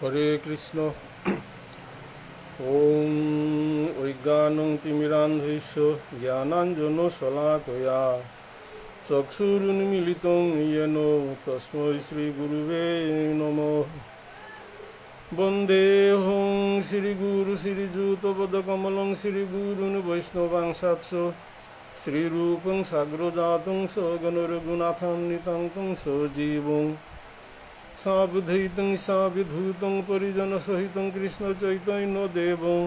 হরে কৃষ্ণ। ওম অজ্ঞানং তিমিরান্ধস্য জ্ঞানাঞ্জন শলাকয়া চক্ষুরুন্মিলিতং येन তস্मै শ্রীগুরুবে নমঃ। বন্দেহং শ্রীগুরু শ্রীযুতপদকমলং শ্রীগুরুन् বৈষ্ণবাংশাৎস শ্রীরূপং সাগ্রজাতং সগণরঘুনাথং নিতাং সজীবং সাবধৈতং সাবিধূতং পরিজন সহিতং কৃষ্ণ চৈতন্য দেবং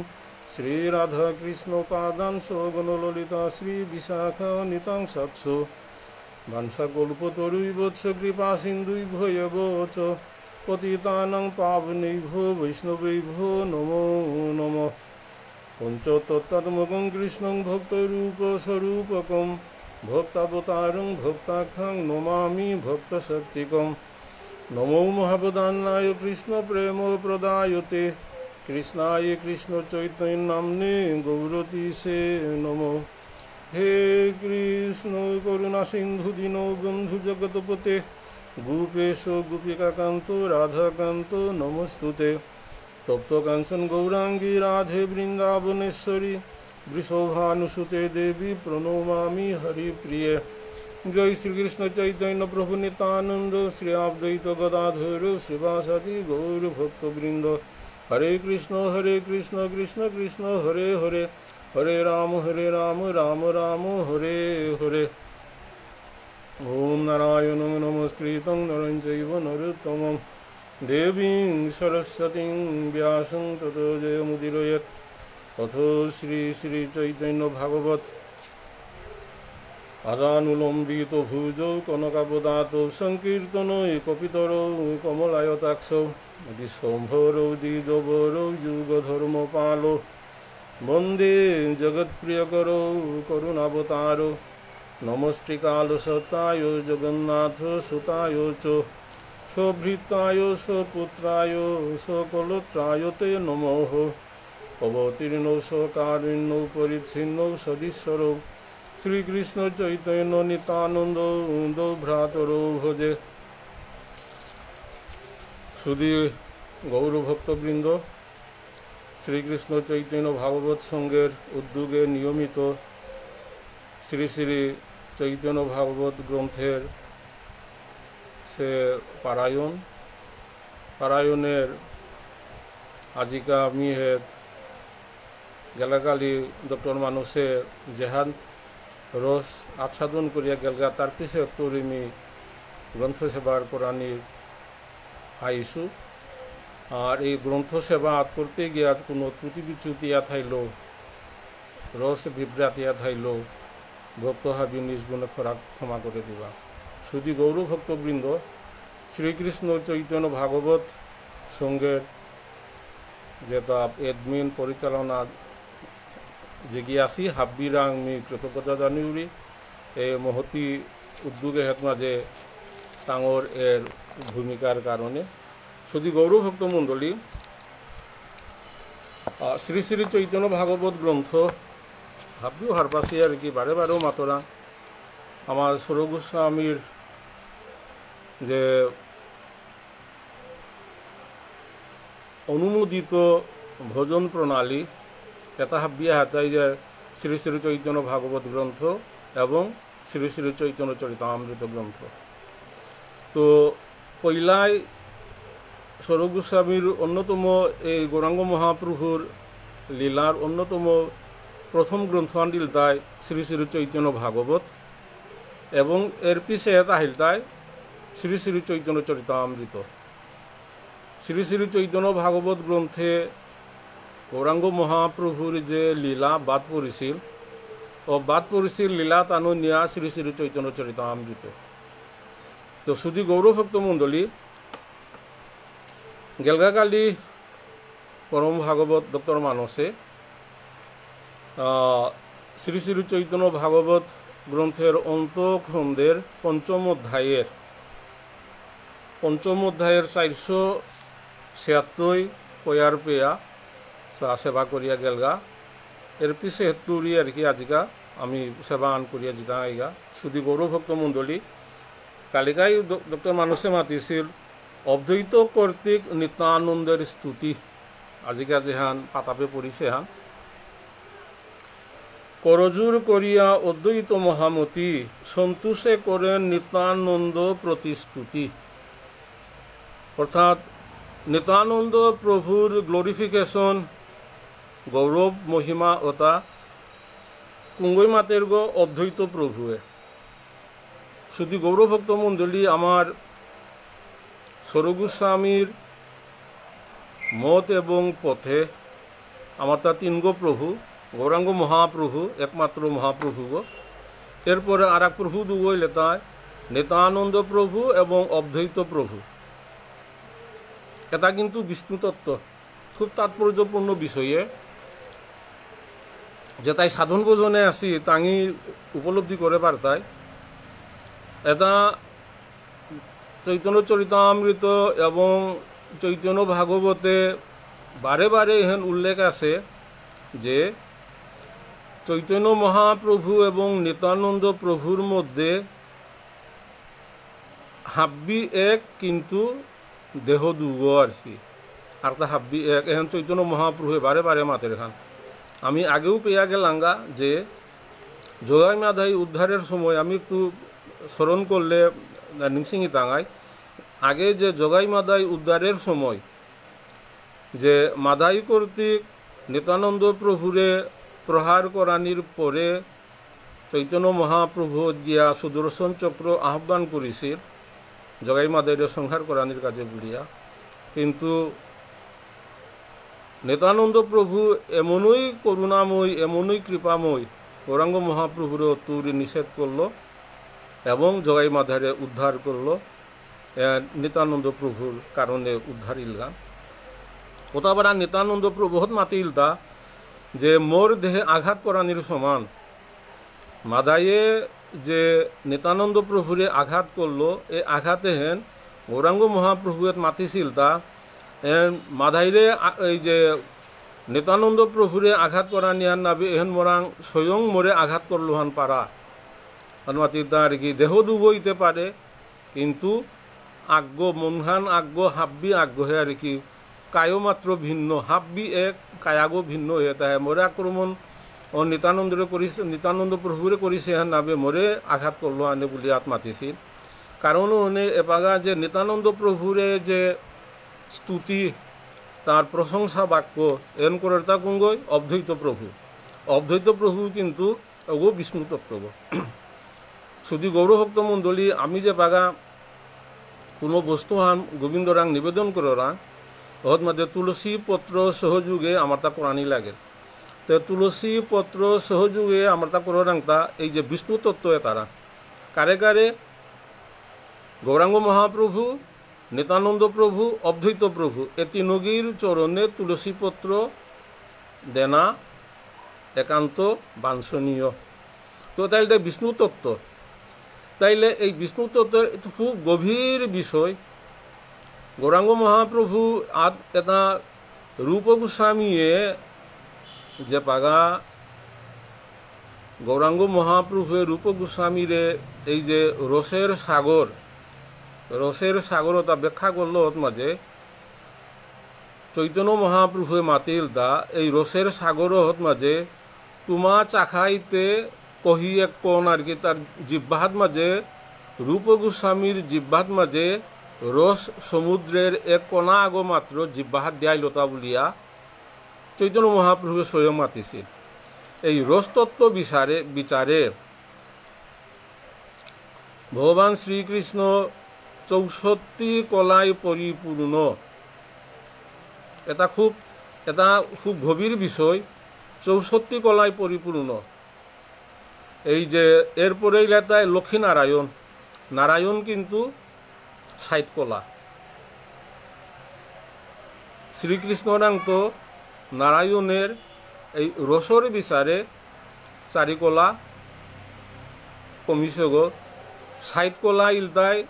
শ্রীরাধা কৃষ্ণ পাদান সগণ ললিতা শ্রী বিশাখা নিতাং সৎস বাঞ্ছাকল্পতরুইবৎস কৃপা সিন্ধুভ্যেব চ পতিতানাং পাবনেভ্যো বৈষ্ণবেভ্যো নমো নমঃ। পঞ্চতত্ত্বাত্মকং কৃষ্ণং ভক্তরূপস্বরূপকং ভক্তাবতারং ভক্তাখ্যাং নমামি ভক্তশক্তিকং। নমো মহাবদান্নায় কৃষ্ণ প্রেম প্রদায়তে কৃষ্ণায় কৃষ্ণ চৈতন্যনাম্নে গৌরতীশে নমঃ। হে কৃষ্ণ করুণা সিন্ধু দীনবন্ধু জগৎপতে গোপেশ গোপিকাকান্ত রাধাকান্ত নমস্তুতে। তপ্ত কাঞ্চন গৌরাঙ্গী রাধে বৃন্দাবনেশ্বরী বৃষভানুসুতে দেবী প্রণমামি হরিপ্রিয়ে। জয় শ্রীকৃষ্ণ চৈতন্য প্রভু নিত্যানন্দ শ্রী অদ্বৈত গদাধর শ্রীবাসাদি গৌর ভক্তবৃন্দ। হরে কৃষ্ণ কৃষ্ণ কৃষ্ণ হরে হরে হরে রাম রাম রাম হরে হরে। ওম নারায়ণং নমস্কৃতং নরং চৈব নরোত্তমং দেবীং সরস্বতীং ব্যাসং ততো জয়মুদীরয়েৎ। অথ শ্রী শ্রী চৈতন্য ভাগবত আজানুলম্বিত ভুজৌ কনকাবদাতৌ সংকীর্তনৌ কপিতরৌ কমলায়তাক্ষৌ বিশ্বম্ভরৌ দ্বিজবরৌ যুগধর্মপালৌ বন্দে জগৎপ্রিয়করৌ করুণাবতারৌ। নমস্তিকালসত্তায় জগন্নাথ সুতায় চ সভৃত্তায় সপুত্রায় সকলত্রায় তে নমঃ। অবতীর্ণৌ সকারিণ্যৌ পরিচ্ছিন্নৌ সদীশ্বরৌ শ্রীকৃষ্ণ চৈতন্য নিত্যানন্দ ভ্রাতরৌ ভজে। সুধী গৌরভক্তবৃন্দ, শ্রীকৃষ্ণ চৈতন্য ভাগবত সংঘের উদ্যোগে নিয়মিত শ্রী শ্রী চৈতন্য ভাগবত গ্রন্থের সে পারায়ণের আজিকা মিহেদ গেলাকালি ডক্টর মানুষে জেহান রস আচ্ছাদন করিয়া গেলগা তার পিছে তরিমি গ্রন্থ সেবার কোরআনি আইসু। আর এই গ্রন্থ সেবা করতে গিয়া কোনো ত্রুটি বিচ্যুতি থাইল রস বিভ্রাত থাইল ভক্ত হাবি নিজ গুণে ক্ষমা করে দিবা। শুধু গৌর ভক্তবৃন্দ, শ্রীকৃষ্ণ চৈতন্য ভাগবত সংঘের যেটা এডমিন পরিচালনা যেগিয়ে আসি হাব্বিরাং মি কৃতজ্ঞতা জানিউরি এই মহতি উদ্যোগে হেত মাঝে টাঙর এর ভূমিকার কারণে। শুধু গৌরভক্ত মণ্ডলী, শ্রী শ্রী চৈতন্য ভাগবত গ্রন্থ ভাবিও হারপাশি আর কি বারে বারেও মাতরা আমার স্বরূপ গোস্বামীর যে অনুমোদিত ভজন প্রণালী এটা হাবিয়া হাতাই যে শ্রী শ্রী চৈতন্য ভাগবত গ্রন্থ এবং শ্রী শ্রী চৈতন্য চরিতামৃত গ্রন্থ। তো পইলাই স্বরূপ গোস্বামীর অন্যতম এই গৌরাঙ্গ মহাপ্রভুর লীলার অন্যতম প্রথম গ্রন্থ আনিল তাই শ্রী শ্রী চৈতন্য ভাগবত এবং এর পিছে আহিল তাই শ্রী শ্রী চৈতন্য চরিতামৃত। শ্রী শ্রী চৈতন্য ভাগবত গ্রন্থে গৌরাঙ্গ মহাপ্রভুর যে লীলা বাদ পড়িছিল লীলা তানু নিয়া শ্রী শ্রী চৈতন্য চরিতামৃত। তো শুধু গৌরভক্ত মণ্ডলী, গেলগাকালি পরম ভাগবত ডক্টর মানসে শ্রী শ্রী চৈতন্য ভাগবত গ্রন্থের অন্তখণ্ডের পঞ্চম অধ্যায়ের 476 পয়ার পেয়া সেবা করিয়া গেলগা। এর পিছে হেতুরি আর কি আজিকা আমি সেবা আন করিয়া জিতা আইগা। শুধু গৌরভক্ত মণ্ডলী, কালিকাই ডক্টর মানুষে মাতিছিল অদ্বৈত কর্তৃক নিত্যানন্দের স্তুতি আজিকাল যেহান পাতাপে পড়িছে হান করজুর করিয়া অদ্বৈত মহামতি সন্তোষে করেন নিত্যানন্দ প্রতিস্তুতি। অর্থাৎ নিত্যানন্দ প্রভুর গ্লোরিফিকেশন গৌরব মহিমা ওতা কুঙ্গই মাতের গো অদ্বৈত প্রভুয়ে শুধু গৌরভক্ত মণ্ডলী আমার স্বরূপস্বামীর মত এবং পথে আমার তা তিন গো প্রভু গৌরাঙ্গ মহাপ্রভু একমাত্র মহাপ্রভু গো এরপরে আর এক প্রভু দুগোই লেতায় নিত্যানন্দ প্রভু এবং অদ্বৈত প্রভু। এটা কিন্তু বিষ্ণু তত্ত্ব খুব তাৎপর্যপূর্ণ বিষয়ে যে তাই সাধন ভোজনে আসি তাঙি উপলব্ধি করে পারতায়। এটা চৈতন্য চরিতামৃত এবং চৈতন্য ভাগবতে বারে বারে এহেন উল্লেখ আছে যে চৈতন্য মহাপ্রভু এবং নিত্যানন্দ প্রভুর মধ্যে হাব্বি এক কিন্তু দেহ দুগো আর কি আর তা হাব্বি এক এখন চৈতন্য মহাপ্রভু বারে বারে মাতের খান। আমি আগেও পেয়া গেলাঙ্গা যে যোগাই মাধাই উদ্ধারের সময় আমি একটু স্মরণ করলে নিংসিঙি তাঙাই আগে যে যোগাই মাধাই উদ্ধারের সময় যে মাধাই কর্তৃক নিত্যানন্দ প্রভুরে প্রহার করানির পরে চৈতন্য মহাপ্রভু গিয়া সুদর্শন চক্র আহ্বান করেছিল জগাই মাদাইরে সংহার করানির কাজে বুড়িয়া, কিন্তু নিত্যানন্দ প্রভু এমনই করুণাময় এমনই কৃপাময় গৌরাঙ্গ মহাপ্রভুর তুরি নিষেধ করল এবং জগাই মাধারে উদ্ধার করল। নিত্যানন্দ প্রভুর কারণে উদ্ধার ইলগা কোথাবার নিত্যানন্দ প্রভু হত মাতি ইলতা যে মোর দেহে আঘাত করানির সমান মাদাইয়ে যে নিত্যানন্দ প্রভুরে আঘাত করলো এ আঘাতে হেন গৌরাঙ্গ মহাপ্রভুয়ের মাতিছিল তা মাদাইরে এই যে নিত্যানন্দ প্রভুরে আঘাত করা নিহান নাবি এহেন মোরাং স্বয়ং মোরে আঘাত করলো হান পারা মাতি তা আর কি দেহ দুবইতে পারে কিন্তু আজ্ঞ মনহান আজ্ঞ হাব্বি আজ্ঞ হে আর কি কায়ও মাত্র ভিন্ন হাব্বি এক কায়াগো ভিন্ন হয়ে তাহে মোরে আক্রমণ ও নিত্যানন্দরে করিছে নিত্যানন্দ প্রভুরে করিছে হ্যাঁ নাবে মোরে আঘাত করলো আনে বলে আত মাতিছিল। কারণ ওনে এপাগা যে নিত্যানন্দ প্রভুরে যে স্তুতি তার প্রশংসা বাক্য এন করে তা কুঙ্গই অদ্বৈত প্রভু অদ্বৈত প্রভু কিন্তু ওগো বিষ্ণু তত্ত্ব শুধু গৌরভক্ত মণ্ডলী আমি যে পাগা কোনো বস্তু হান গোবিন্দরাং নিবেদন করা ওহত মাঝে তুলসী পত্র সহযোগে আমার তা কোরআনি লাগে তো তুলসী পত্র সহযোগে আমার তা কোরআনটা এই যে বিষ্ণু তত্ত্ব তারা কারে কারে গৌরাঙ্গ মহাপ্রভু নিত্যানন্দ প্রভু অদ্বৈত প্রভু এ তিনগীর চরণে তুলসী পত্র দেনা একান্ত বাঞ্ছনীয়। তো তাইলে বিষ্ণু তত্ত্ব তাইলে এই বিষ্ণু তত্ত্বের খুব গভীর বিষয় গৌরাঙ্গ মহাপ্রভু আদ এটা রূপ গোস্বামীয়ে যে পাগা গৌরাঙ্গ মহাপ্রভুয়ে রূপ গোস্বামীরে এই যে রসের সাগরতা ব্যাখ্যা করলো মাঝে চৈতন্য মহাপ্রভুয়ে মাতিল দা এই রসের সাগর হত মাঝে তোমা চাখাইতে কহি এক কোন আর কি তার জিহ্বাত মাঝে রূপ গোস্বামীর জিহ্বাত মাঝে রস সমুদ্রের এক কণা আগো মাত্র জিহ্বাত দিয়াই লতা বলিয়া চৈতন্য মহাপ্রভু স্বয়ং মাতিছিল। এই রসতত্ত্ব বিচারে ভগবান শ্রীকৃষ্ণ 64 কলায় পরিপূর্ণ এটা খুব গভীর বিষয় 64 কলায় পরিপূর্ণ। এই যে এরপরেই লেতায় লক্ষ্মী নারায়ণ কিন্তু 60 কলা শ্রীকৃষ্ণরাং তো নারায়ণের এই রসর বিচারে 4 কলা কমিছে গো 60 কলা ইলতায়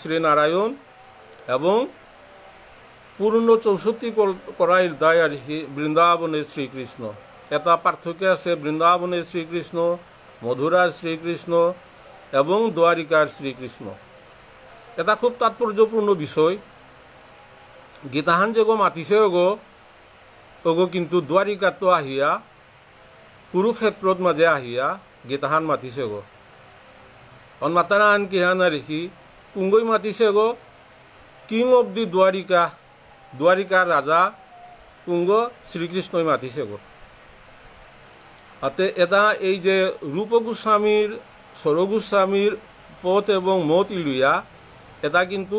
শ্রীনারায়ণ এবং পূর্ণ 64 কলা ইলতায় আর কি বৃন্দাবনের শ্রীকৃষ্ণ। এটা পার্থক্য আছে বৃন্দাবনের শ্রীকৃষ্ণ মধুরার শ্রীকৃষ্ণ এবং দ্বারিকার শ্রীকৃষ্ণ এটা খুব তাৎপর্যপূর্ণ বিষয় গীতাহান যে গো মাতিছে ওগো কিন্তু দ্বারিকাত আহিয়া কুরুক্ষেত্রত মাঝে আহিয়া গীতাহান মাতিছে গো অন মাতারা আন কিহান রেখি কুঙ্গই মাতিছে গো কিং অফ দি দ্বারিকার রাজা কুঙ্গ শ্রীকৃষ্ণই মাতিছে গো আতে এটা এই যে রূপ গোস্বামীর স্বর গোস্বামীর পথ এবং মত ইলুয়া এটা কিন্তু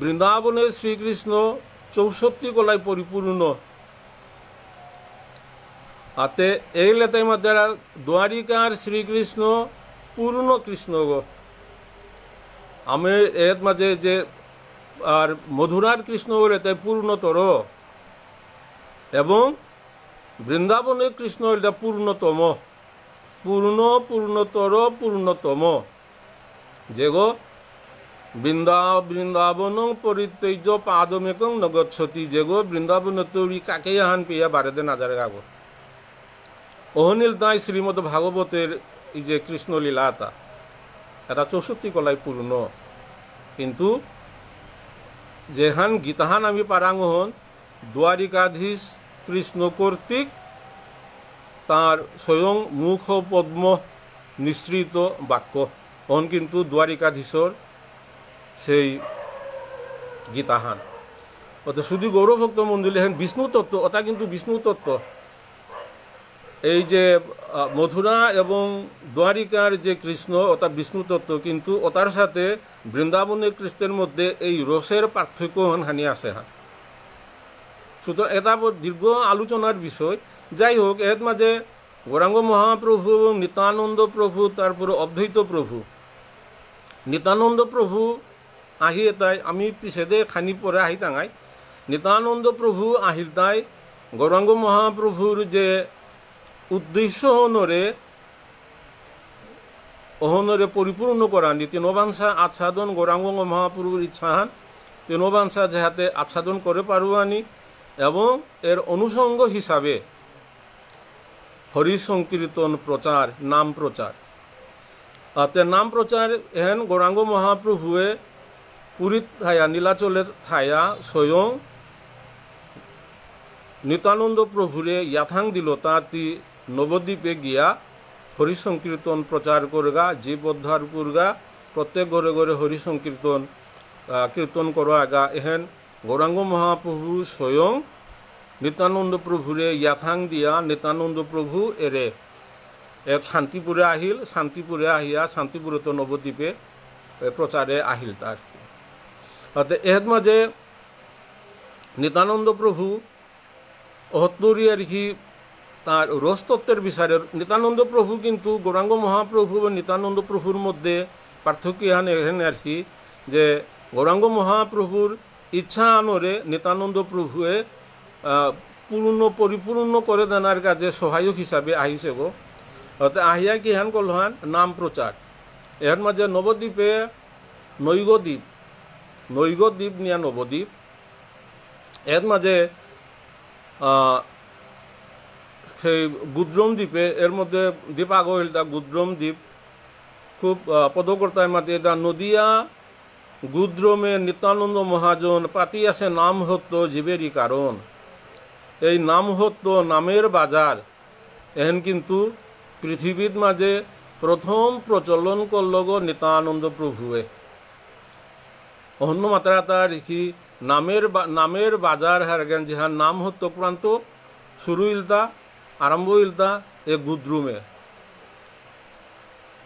বৃন্দাবনের শ্রীকৃষ্ণ 64 কলাই পরিপূর্ণ আতে এই লেতাই মাদ্রা দ্বারিকার শ্রীকৃষ্ণ পূর্ণ কৃষ্ণ গো আমি এর মাঝে যে আর মধুরার কৃষ্ণ লেতাই পূর্ণতর এবং বৃন্দাবনের কৃষ্ণ এটা পূর্ণতম পূর্ণতম যে গো বৃন্দাবন পরিত্যজ্য পাদমেকং নগচ্ছতি যে গো বৃন্দাবন তৈরি কাকে হান পেয়া বারেদে নাজারে গাগো অহনীল তাই শ্রীমদ ভাগবতের এই যে কৃষ্ণলীলাটা এটা 64 কলাই পূর্ণ কিন্তু যেহান গীতাহান আমি পারাঙ্গহন দ্বারিকাধীশ কৃষ্ণ কর্তৃক তার স্বয়ং মুখ পদ্ম নিঃসৃত বাক্য অহন কিন্তু দ্বারিকাধীশর সেই গীতাহান অত শুধু গৌরভক্ত মন্দির লেখেন বিষ্ণু তত্ত্ব ওটা কিন্তু বিষ্ণু তত্ত্ব এই যে মথুরা এবং দ্বারিকার যে কৃষ্ণ ওটা বিষ্ণু তত্ত্ব কিন্তু ওটার সাথে বৃন্দাবনের কৃষ্ণের মধ্যে এই রসের পার্থক্য হানি আছে সুতরাং এটা দীর্ঘ আলোচনার বিষয় যাই হোক এর মাঝে গৌরাঙ্গ মহাপ্রভু এবং নিত্যানন্দ প্রভু তারপরে অদ্বৈত প্রভু নিত্যানন্দ প্রভু আহি এটাই আমি পিছেদে খানি পরে আহি টাঙাই নিত্যানন্দ প্রভু আহিল তাই গৌরাঙ্গ মহাপ্রভুর যে উদ্দেশ্য অহনরে পরিপূর্ণ করা তিনবাংশা আচ্ছাদন গৌরাঙ্গ মহাপ্রভুর ইচ্ছাহান তিনবাংশা যাহাতে আচ্ছাদন করে পারুয়ানি এবং এর অনুষঙ্গ হিসাবে হরি সংকীর্তন প্রচার নাম প্রচার নাম প্রচার এহেন গৌরাঙ্গ মহাপ্রভুয়ে পুরীত থায়া নীলাচলে থায়া স্বয়ং নিত্যানন্দ প্রভুরে ইয়াথাং দিল তাঁতি নবদ্বীপে গিয়া হরি সংকীর্তন প্রচার করগা জীব উদ্ধার করগা প্রত্যেক ঘরে ঘরে হরি সংকীর্তন কীর্তন করা আগা এহেন গৌরাঙ্গ মহাপ্রভু স্বয়ং নিত্যানন্দ প্রভুরে ইয়াথাং দিয়া নিত্যানন্দ প্রভু এরে শান্তিপুরে আহিল শান্তিপুরে আহিয়া শান্তিপুরত নবদ্বীপে প্রচারে আহিল তার এর মাঝে নিত্যানন্দ প্রভু অহত্তরী আর কি তার রসতত্ত্বের বিচারে নিত্যানন্দ প্রভু কিন্তু গৌরাঙ্গ মহাপ্রভু এবং নিত্যানন্দ প্রভুর মধ্যে পার্থক্য এখানে আর কি যে গৌরাঙ্গ মহাপ্রভুর ইচ্ছা আনরে নিত্যানন্দ প্রভুয়ে পরিপূর্ণ করে দেনার কাজে সহায়ক হিসাবে আহিছে গো আহিয়া কি হান করল হান নাম প্রচার এর মাঝে নবদ্বীপে নৈগদ্বীপ নিয়া নবদ্বীপ এর মাঝে সেই গুদ্রম দ্বীপে এর মধ্যে দ্বীপ আগো হইলতা গুদ্রম দ্বীপ খুব পদকর্তায় মাতি এটা নদিয়া গুদ্রমে নিত্যানন্দ মহাজন পাতি আছে নাম হত্য জীবেরই কারণ এই নাম হত্য নামের বাজার এহেন কিন্তু পৃথিবীর মাঝে প্রথম প্রচলন করল গো নিত্যানন্দ প্রভুয়ে অন্য মাত্রাতা রেখি নামের বাজার হারগেন যাহার নাম হত্য প্রান্ত শুরু ইলতা আরম্ভ ইলতা এ গুদ্রুমে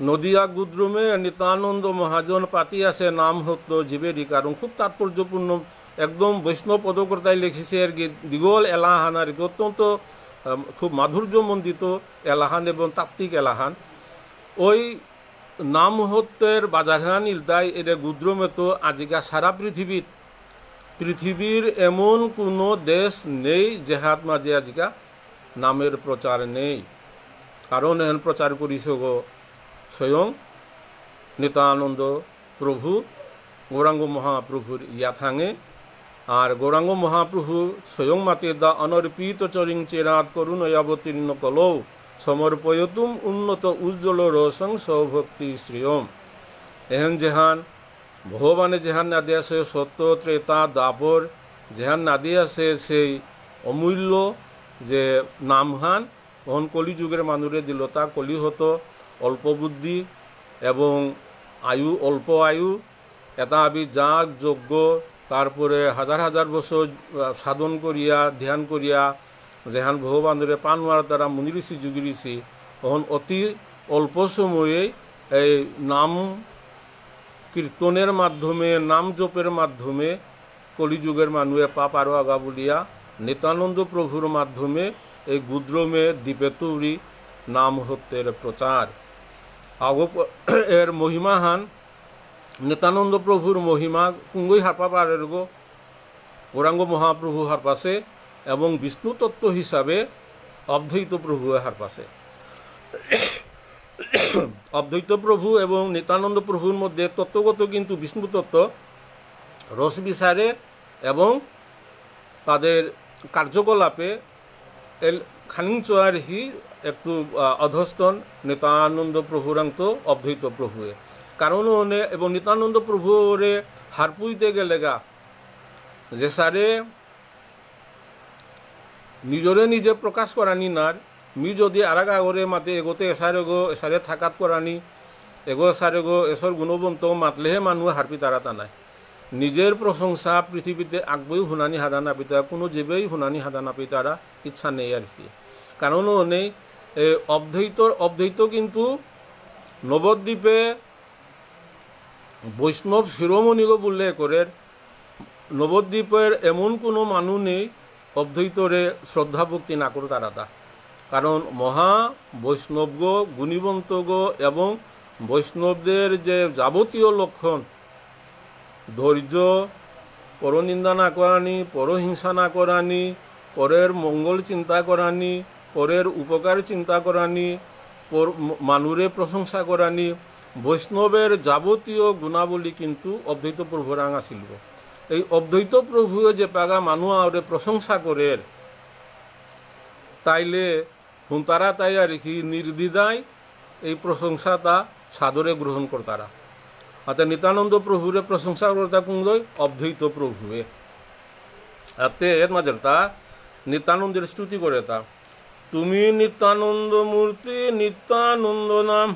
নদিয়া গুদ্রুমে নিত্যানন্দ মহাজন পাতি আছে নাম হত্য জীবেরই কারণ খুব তাৎপর্যপূর্ণ একদম বৈষ্ণব পদকর্তায় লিখেছে আর কি দীঘল এলাহান আর কি অত্যন্ত খুব মাধুর্যমণ্ডিত এলাহান এবং তাত্ত্বিক এলাহান ওই নাম হত্যের বাজারহান ইলতাই এর গুদ্রমে তো আজিকা সারা পৃথিবীর এমন কোনো দেশ নেই যেহাত মাঝে আজিকা নামের প্রচার নেই কারণ এহেন প্রচার করিছে গো স্বয়ং নিত্যানন্দ প্রভু গৌরাঙ্গ মহাপ্রভুর ইয়াথাঙে আর গৌরাঙ্গ মহাপ্রভু স্বয়ং মাতে দা অনর্পিত চরিং চেরাত করুণ অবতীর্ণ কলৌ সমর্পয়তুম উন্নত উজ্জ্বল রসং সৌভক্তি শ্রিয়ম এহেন যেহান ভগবানে যেহান নাদি আছে সত্য ত্রেতা দাপর যেহান নাদি আছে সেই অমূল্য যে নামহান ওহন কলিযুগের মানুষে দিল তা কলি হতো অল্প বুদ্ধি এবং আয়ু অল্প আয়ু এটা আবি যাগ যজ্ঞ তারপরে হাজার হাজার বছর সাধন করিয়া ধ্যান করিয়া যেহান ভগবানরে পানওয়ার দ্বারা মুনি ঋষি যোগী ঋষি তখন অতি অল্প সময়ে এই নাম কীর্তনের মাধ্যমে নাম জপের মাধ্যমে কলিযুগের মানুষে পাপ আরো আগা বলিয়া নিত্যানন্দ প্রভুর মাধ্যমে এই গুদ্রমে দ্বীপে তৌরি নাম হত্যের প্রচার এর মহিমাহান নিত্যানন্দ প্রভুর মহিমা কুঙ্গই হারপা পারের গো গৌরাঙ্গ মহাপ্রভু হারপাশে এবং বিষ্ণু তত্ত্ব হিসাবে অদ্বৈত প্রভু হারপাশে অদ্বৈত প্রভু এবং নিত্যানন্দ প্রভুর মধ্যে তত্ত্বগত কিন্তু বিষ্ণু তত্ত্ব রস বিচারে এবং তাদের কার্যকলাপে খানিংচোয়ার হি একটু অধস্তন নিত্যানন্দ প্রভুরান্ত অদ্বৈত প্রভুয়ে কারণ এবং নিত্যানন্দ প্রভুরে হারপুইতে গেলেগা যে সারে নিজরে নিজে প্রকাশ করানি নার মি যদি আরাগ আগরে মাতে এগোতে এসারে থাকাত করানি এগো এসারে গো এসর গুণবন্ত মাতলেহে মানুষ হারপি তারা তা নাই নিজের প্রশংসা পৃথিবীতে আগবই শুনানি হাদা নাপিতা কোনো জীবেই শুনানি হাদা নাপি তারা ইচ্ছা নেই আর কি কারণ নেই অদ্বৈত কিন্তু নবদ্বীপে বৈষ্ণব শিরোমণিগো বললে করে নবদ্বীপের এমন কোনো মানুষ নেই অদ্বৈতরে শ্রদ্ধা ভক্তি না করে তারা কারণ মহা বৈষ্ণব গুণীবন্ত এবং বৈষ্ণবদের যে যাবতীয় লক্ষণ ধৈর্য পরনিন্দা না করানি পরহিংসা না করানি পরের মঙ্গল চিন্তা করানি পরের উপকার চিন্তা করানি মানুরে প্রশংসা করানি বৈষ্ণবের যাবতীয় গুণাবলী কিন্তু অদ্বৈত প্রভুর আঙা ছিল এই অদ্বৈত প্রভু যে পাগা মানুষ আরে প্রশংসা করে তাইলে হুঁতারা তাই আর কি নির্দ্বিধায় এই প্রশংসাটা সাদরে গ্রহণ করতারা অর্থাৎ নিত্যানন্দ প্রভুরে প্রশংসা করতা কুঙ্গই অদ্বৈত প্রভুয়ে এতে এর মাঝে তা নিত্যানন্দের স্তুতি করে তা তুমি নিত্যানন্দ মূর্তি নিত্যানন্দ নাম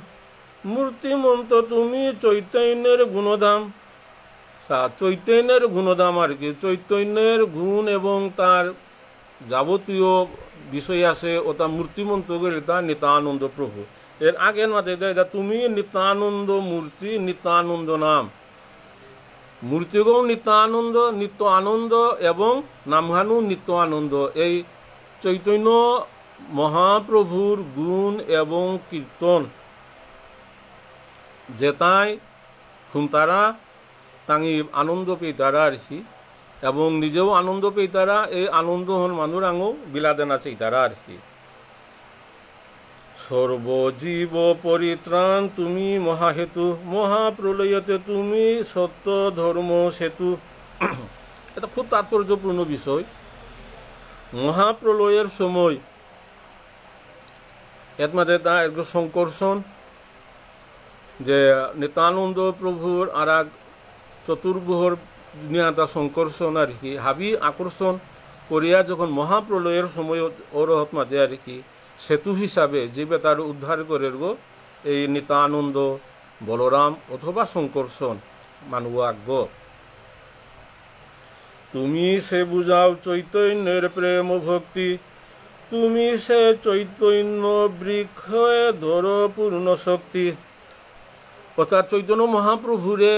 মূর্তিমন্ত তুমি চৈতন্যের গুণধাম চৈতন্যের গুণধাম আর কি চৈতন্যের গুণ এবং তার যাবতীয় বিষয় আছে ওটা মূর্তিমন্ত গেলে তা নিত্যানন্দ প্রভু এর আগের মাঝে তুমি নিত্যানন্দ মূর্তি নিত্যানন্দ নাম মূর্তিগৌ নিত্যানন্দ নিত্য আনন্দ এবং নামহানু নিত্য আনন্দ এই চৈতন্য মহাপ্রভুর গুণ এবং কীর্তন যেতাই হুমতারা তাঙি আনন্দ পেতারা আর কি এবং নিজেও আনন্দ পেতারা এই আনন্দ হন মানুষ আঙো বিলাদেনা চাইতারা আর কি সর্বজীব পরিত্রাণ তুমি মহাহেতু মহাপ্রলয়তে তুমি সত্য ধর্ম সেতু এটা খুব তাৎপর্যপূর্ণ বিষয় মহাপ্রলয়ের সময় এর মধ্যে তা একটু সংকর্ষণ যে নিত্যানন্দ প্রভুর আর এক চতুর্ভুহর দুনিয়াটা সংকর্ষণ আর কি হাবি আকর্ষণ করিয়া যখন মহাপ্রলয়ের সময় অরহত মাঝে আর কি সেতু হিসাবে জীবে তার উদ্ধার করে গো এই নিত্যানন্দ বলরাম অথবা সংকর্ষণ মানুষ আজ্ঞ তুমি সে বুঝাও চৈতন্যের প্রেম ভক্তি তুমি সে চৈতন্য বৃক্ষ ধর পূর্ণ শক্তি অর্থাৎ চৈতন্য মহাপ্রভুরে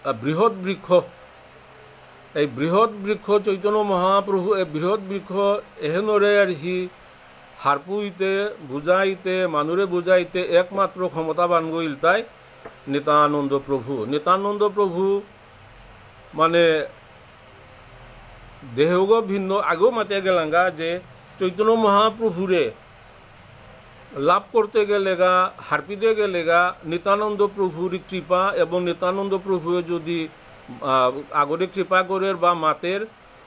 বৃহৎ বৃক্ষ এই বৃহৎ বৃক্ষ চৈতন্য মহাপ্রভু এই বৃহৎ বৃক্ষ এহেনরে আর হি হারপুইতে বুঝাইতে মানুরে বুঝাইতে একমাত্র ক্ষমতাবান গইল তাই নিত্যানন্দ প্রভু নিত্যানন্দ প্রভু মানে দেহগ ভিন্ন আগেও মাতিয়া গেলাঙ্গা যে চৈতন্য মহাপ্রভুরে লাভ করতে গেলেগা হারপিতে গেলেগা নিত্যানন্দ প্রভুর কৃপা এবং নিত্যানন্দ প্রভু যদি আগরে কৃপা করে বা মাতের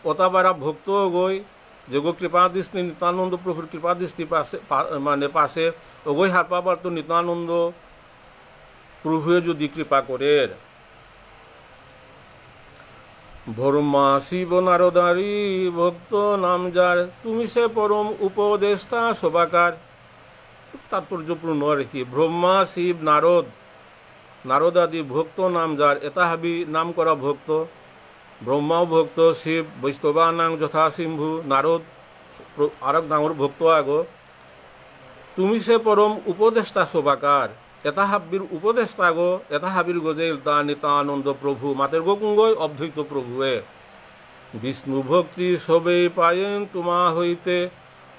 অতাবারা ভক্ত গই যে গো কৃপা দৃষ্টি নিত্যানন্দ প্রভুর কৃপা দৃষ্টি পাশে মানে পাশে ওগই হারপাবার তো নিত্যানন্দ প্রভুয়ে যদি কৃপা করের। ব্রহ্মা শিব নারদারি ভক্ত নাম যার, তুমি সে পরম উপদেষ্টা শোভাকার। তাৎপর্যপূর্ণ আর কি। ব্রহ্মা শিব নারদ আদি ভক্ত নাম যার, এটা হাবি নাম করা ভক্ত। ব্রহ্মাও ভক্ত, শিব বৈষ্ণবা নাং যথা সিম্ভু, নারদ আরেক ডাঙর ভক্ত আগো। তুমি সে পরম উপদেষ্টা শোভাকার, এটা হাবির উপদেষ্টা গো, এটা হাবির গো যে নিতানন্দ প্রভু, মাতের গো কুঙ্গই অদ্বৈত প্রভুয়ে। বিষ্ণু ভক্তি সবেই পায়েন তোমা হইতে,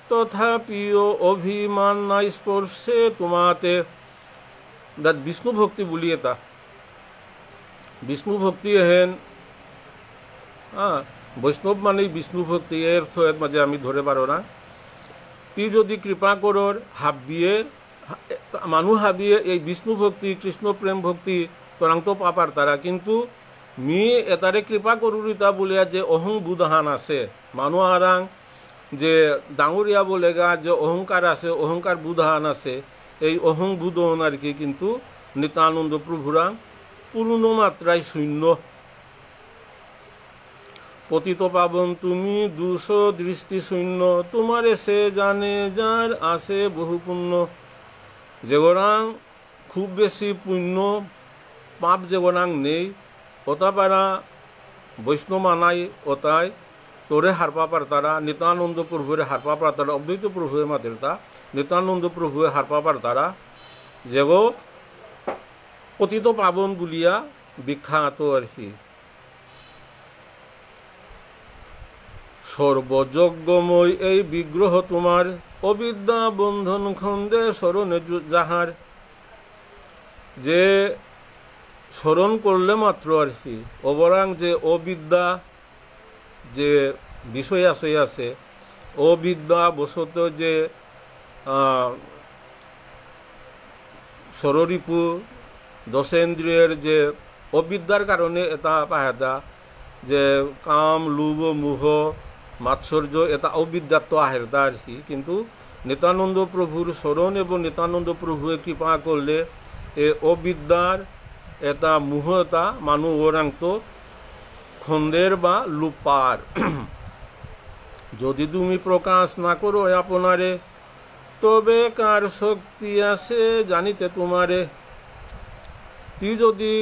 তথাপিও অভিমান নাই স্পর্শে তোমাতে। বিষ্ণু ভক্তি বলি এটা, বিষ্ণু ভক্তি হেন বৈষ্ণব মানে বিষ্ণু ভক্তি, এর অর্থ মাঝে আমি ধরে পারো না। তুই যদি কৃপা করর হাবিয়ে মানুষ হাবিয়ে এই বিষ্ণু ভক্তি কৃষ্ণ প্রেম ভক্তি তোরাং তো পাপার তারা, কিন্তু মি এটারে কৃপা করুরিতা বলিয়া যে অহং বুধান আছে মানুষ আরাং, যে ডাঙরিয়া বলেগা যে অহংকার আছে, অহংকার বুধান আছে, এই অহং বুধন আর কি কিন্তু নিত্যানন্দ প্রভুরাং পূর্ণ মাত্রায় শূন্য। পতিত পাবন তুমি দুষ দৃষ্টি শূন্য, তোমারে সে জানে যার আছে বহু পুণ্য। যেগরাং খুব বেশি পুণ্য পাপ যেগরাং নেই, ওটা পারা বৈষ্ণব মানাই ওটাই তোরে হারপা পারতারা, নিত্যানন্দ প্রভুরে হারপা পারতারা, অদ্বৈত প্রভুয়ে মাতেরতা নিত্যানন্দ প্রভুয়ে হারপা পারতারা, যেগো পতিত পাবন বলিয়া বিখ্যাত আর কি। সর্বযজ্ঞময় এই বিগ্রহ তোমার, অবিদ্যা বন্ধন খন্দে স্মরণে যাহার। যে স্মরণ করলে মাত্র আর কি অবরাং যে অবিদ্যা যে বিষয় আছে, অবিদ্যা বশত যে ষড়রিপু দশেন্দ্রিয়ের যে অবিদ্যার কারণে এটা পাহেদা যে কাম লোভ মোহ মাৎসর্য, এটা অবিদ্যাত্ব আহেরদা আর কি। কিন্তু নিত্যানন্দ প্রভুর স্মরণ এবং নিত্যানন্দ প্রভুয়ে কৃপা করলে এ অবিদ্যার এটা মোহ এটা মানুষ ওরাংত খন্দের বা লুপার। যদি তুমি প্রকাশ না করো আপনারে, তবে কার শক্তি আছে জানিতে তোমারে। তুই যদি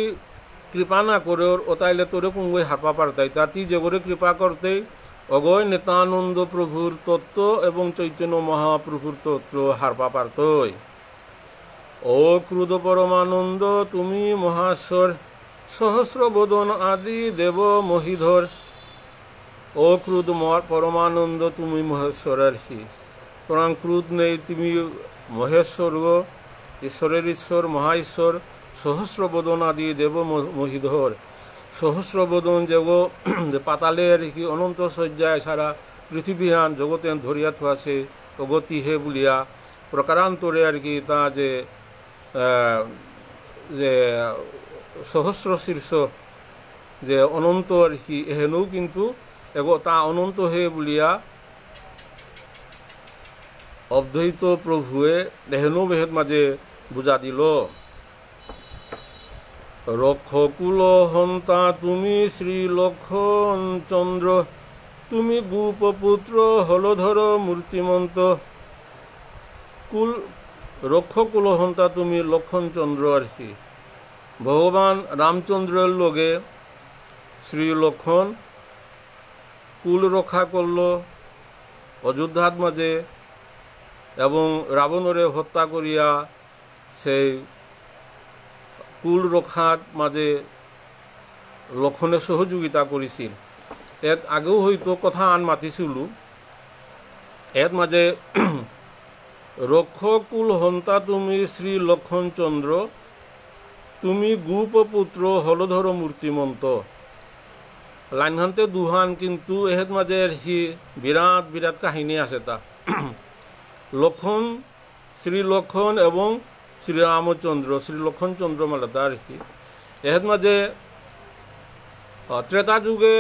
কৃপা না করে ও তাইলে তোরে কুঙ্গই হারপা পারতাই, তা তুই যে করে কৃপা করতে অগয় নিত্যানন্দ প্রভুর তত্ত্ব এবং চৈতন্য মহাপ্রভুর তত্ত্ব হারপা পারতই। ও ক্রুদ পরমানন্দ তুমি মহাশ্বর, সহস্র বদন আদি দেব মহিধর। ও ক্রুদ পরমানন্দ তুমি মহেশ্বর আর কি, তোরাং ক্রুদ নেই, তুমি মহেশ্বর গো, ঈশ্বরের ঈশ্বর মহা ঈশ্বর, সহস্র বদন আদি দেব মহিধর। সহস্র বদন যেগো যে পাতালের কি অনন্ত শয্যায় সারা পৃথিবীহান জগতে ধরিয়া থাছে অগতি হে বলিয়া প্রকারান্তরে আর কি তা যে যে সহস্র শীর্ষ যে অনন্ত আর কি হেনও কিন্তু এগো তা অনন্ত হে বলিয়া অদ্বৈত প্রভুয়ে হেনু বেহেদ মাঝে বুঝা দিল। রক্ষকুল হন্তা তুমি শ্রী লক্ষণ চন্দ্র, তুমি গোপপুত্র হলধর মূর্তিমন্ত। কুল রক্ষকুল হন্তা তুমি লক্ষণচন্দ্র আর কি, ভগবান রামচন্দ্রের লগে শ্রী লক্ষণ কুল রক্ষা করল অযোধ্যার মাঝে এবং রাবণরে হত্যা করিয়া সেই কুল রক্ষার মাঝে লক্ষণে সহযোগিতা করেছিল। এর আগেও হয়তো কথা আন মাতিছিল, এর মাঝে রক্ষকুল হন্তা তুমি শ্রী লক্ষণচন্দ্র, তুমি গোপপুত্র হলধর মূর্তিমন্ত। লাইনহান্তে দুহান কিন্তু এর মাঝে হি বিরাট বিরাট কাহিনী আছে তা লক্ষণ শ্রী লক্ষণ এবং শ্রী রামচন্দ্র শ্রী লক্ষণচন্দ্র মালাদা আর কি। এর মাঝে ত্রেতা যুগে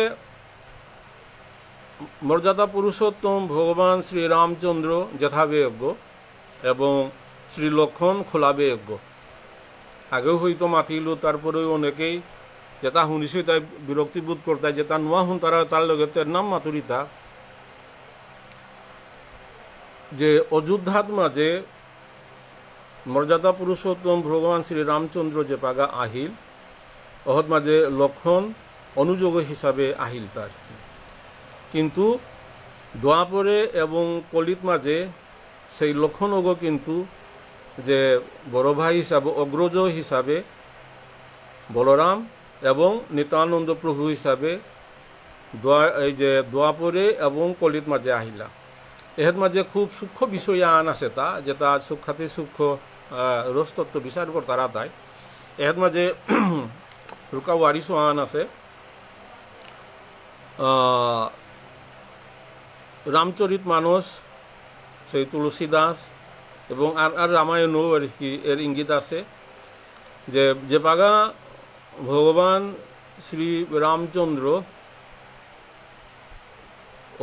মর্যাদা পুরুষোত্তম ভগবান শ্রী রামচন্দ্র যথাবেয়জ্ঞ এবং শ্রী লক্ষণ খোলাবেয়জ্ঞ। আগেও হয়তো মাতিলোঁ, তারপরেও অনেকেই যেটা শুনিছোঁ তাই বিরক্তিবোধ করতে, যেটা নোয়া শুন তারা তার লগে তার নাম মাতুরিতা, যে অযোধ্যাত মাঝে মর্যাদা পুরুষোত্তম ভগবান শ্রী রামচন্দ্র যে পাগা আহিল, অহত মাঝে লক্ষণ অনুযোগ হিসাবে আহিল তার। কিন্তু দোয়াপরে এবং কলিত মাঝে সেই লক্ষণগো কিন্তু যে বড় ভাই হিসাবে অগ্রজ হিসাবে বলরাম এবং নিত্যানন্দ প্রভু হিসাবে এই যে দোয়াপরে এবং কলিত মাঝে আহিলা। এর মাঝে খুব সূক্ষ্ম বিষয় আন আছে তা, যেটা সূক্ষাতি সূক্ষ্ম রসতত্ত্ব বিচার কর তারা তাই। এর মাঝে রুকা ওয়ারিসও আন আছে। রামচরিত মানস, সেই তুলসীদাস এবং আর রামায়ণও আর কি এর ইঙ্গিত আছে যে পাগা ভগবান শ্রী রামচন্দ্র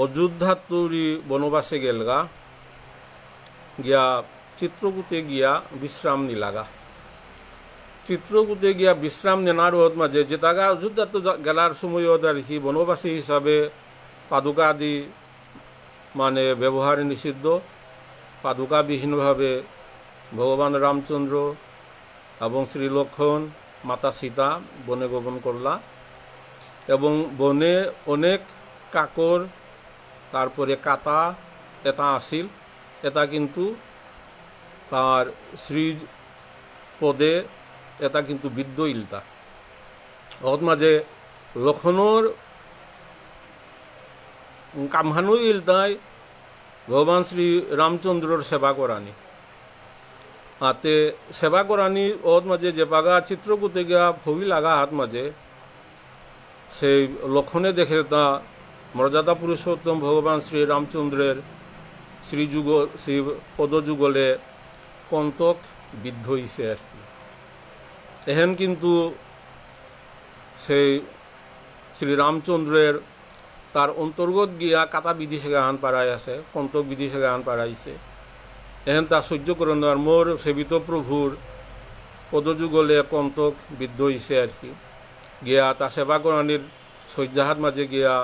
অযোধ্যার তৈরি বনবাসে গেলগা, গিয়া চিত্রকূটে গিয়া বিশ্রাম নিলাগা। চিত্রকূটে গিয়া বিশ্রাম নেনার মাঝে যে তাগা অযোধ্যা তো গেলার সময় আর কি বনবাসী হিসাবে পাদুকা আদি মানে ব্যবহার নিষিদ্ধ, পাদুকাবিহীনভাবে ভগবান রামচন্দ্র এবং শ্রী লক্ষণ মাতা সীতা বনে গমন করলা এবং বনে অনেক কাকর তারপরে কাতা এটা আসিল। এটা কিন্তু তার শ্রী পদে এটা কিন্তু বিদ্য ইলতা। ওর মাঝে লক্ষণর কামহানু ইলতায় ভগবান শ্রী রামচন্দ্রর সেবা করানি। হাতে সেবা করানি ওর মাঝে যে পাগা চিত্রকূটে গিয়া ভবি লাগা হাত মাঝে সেই লক্ষণে দেখে তা মর্যাদা পুরুষোত্তম ভগবান শ্রী রামচন্দ্রের শ্রীযুগ শ্রী পদযুগলে কন্তক বিদ্ধ হইছে আর কি। এহেন কিন্তু সেই শ্রী রামচন্দ্রের তার অন্তর্গত গিয়া কাটা বিধি সেগাহান পাড়াই আছে, কন্তক বিধি সেগাহান পাড়াইছে। এহেন তা সহ্য করে নেওয়ার মোর সেবিত প্রভুর পদযুগলে কন্তক বিদ্ধ হইছে আর কি। গিয়া তা সেবা করানির শয্যাহাত মাঝে গিয়া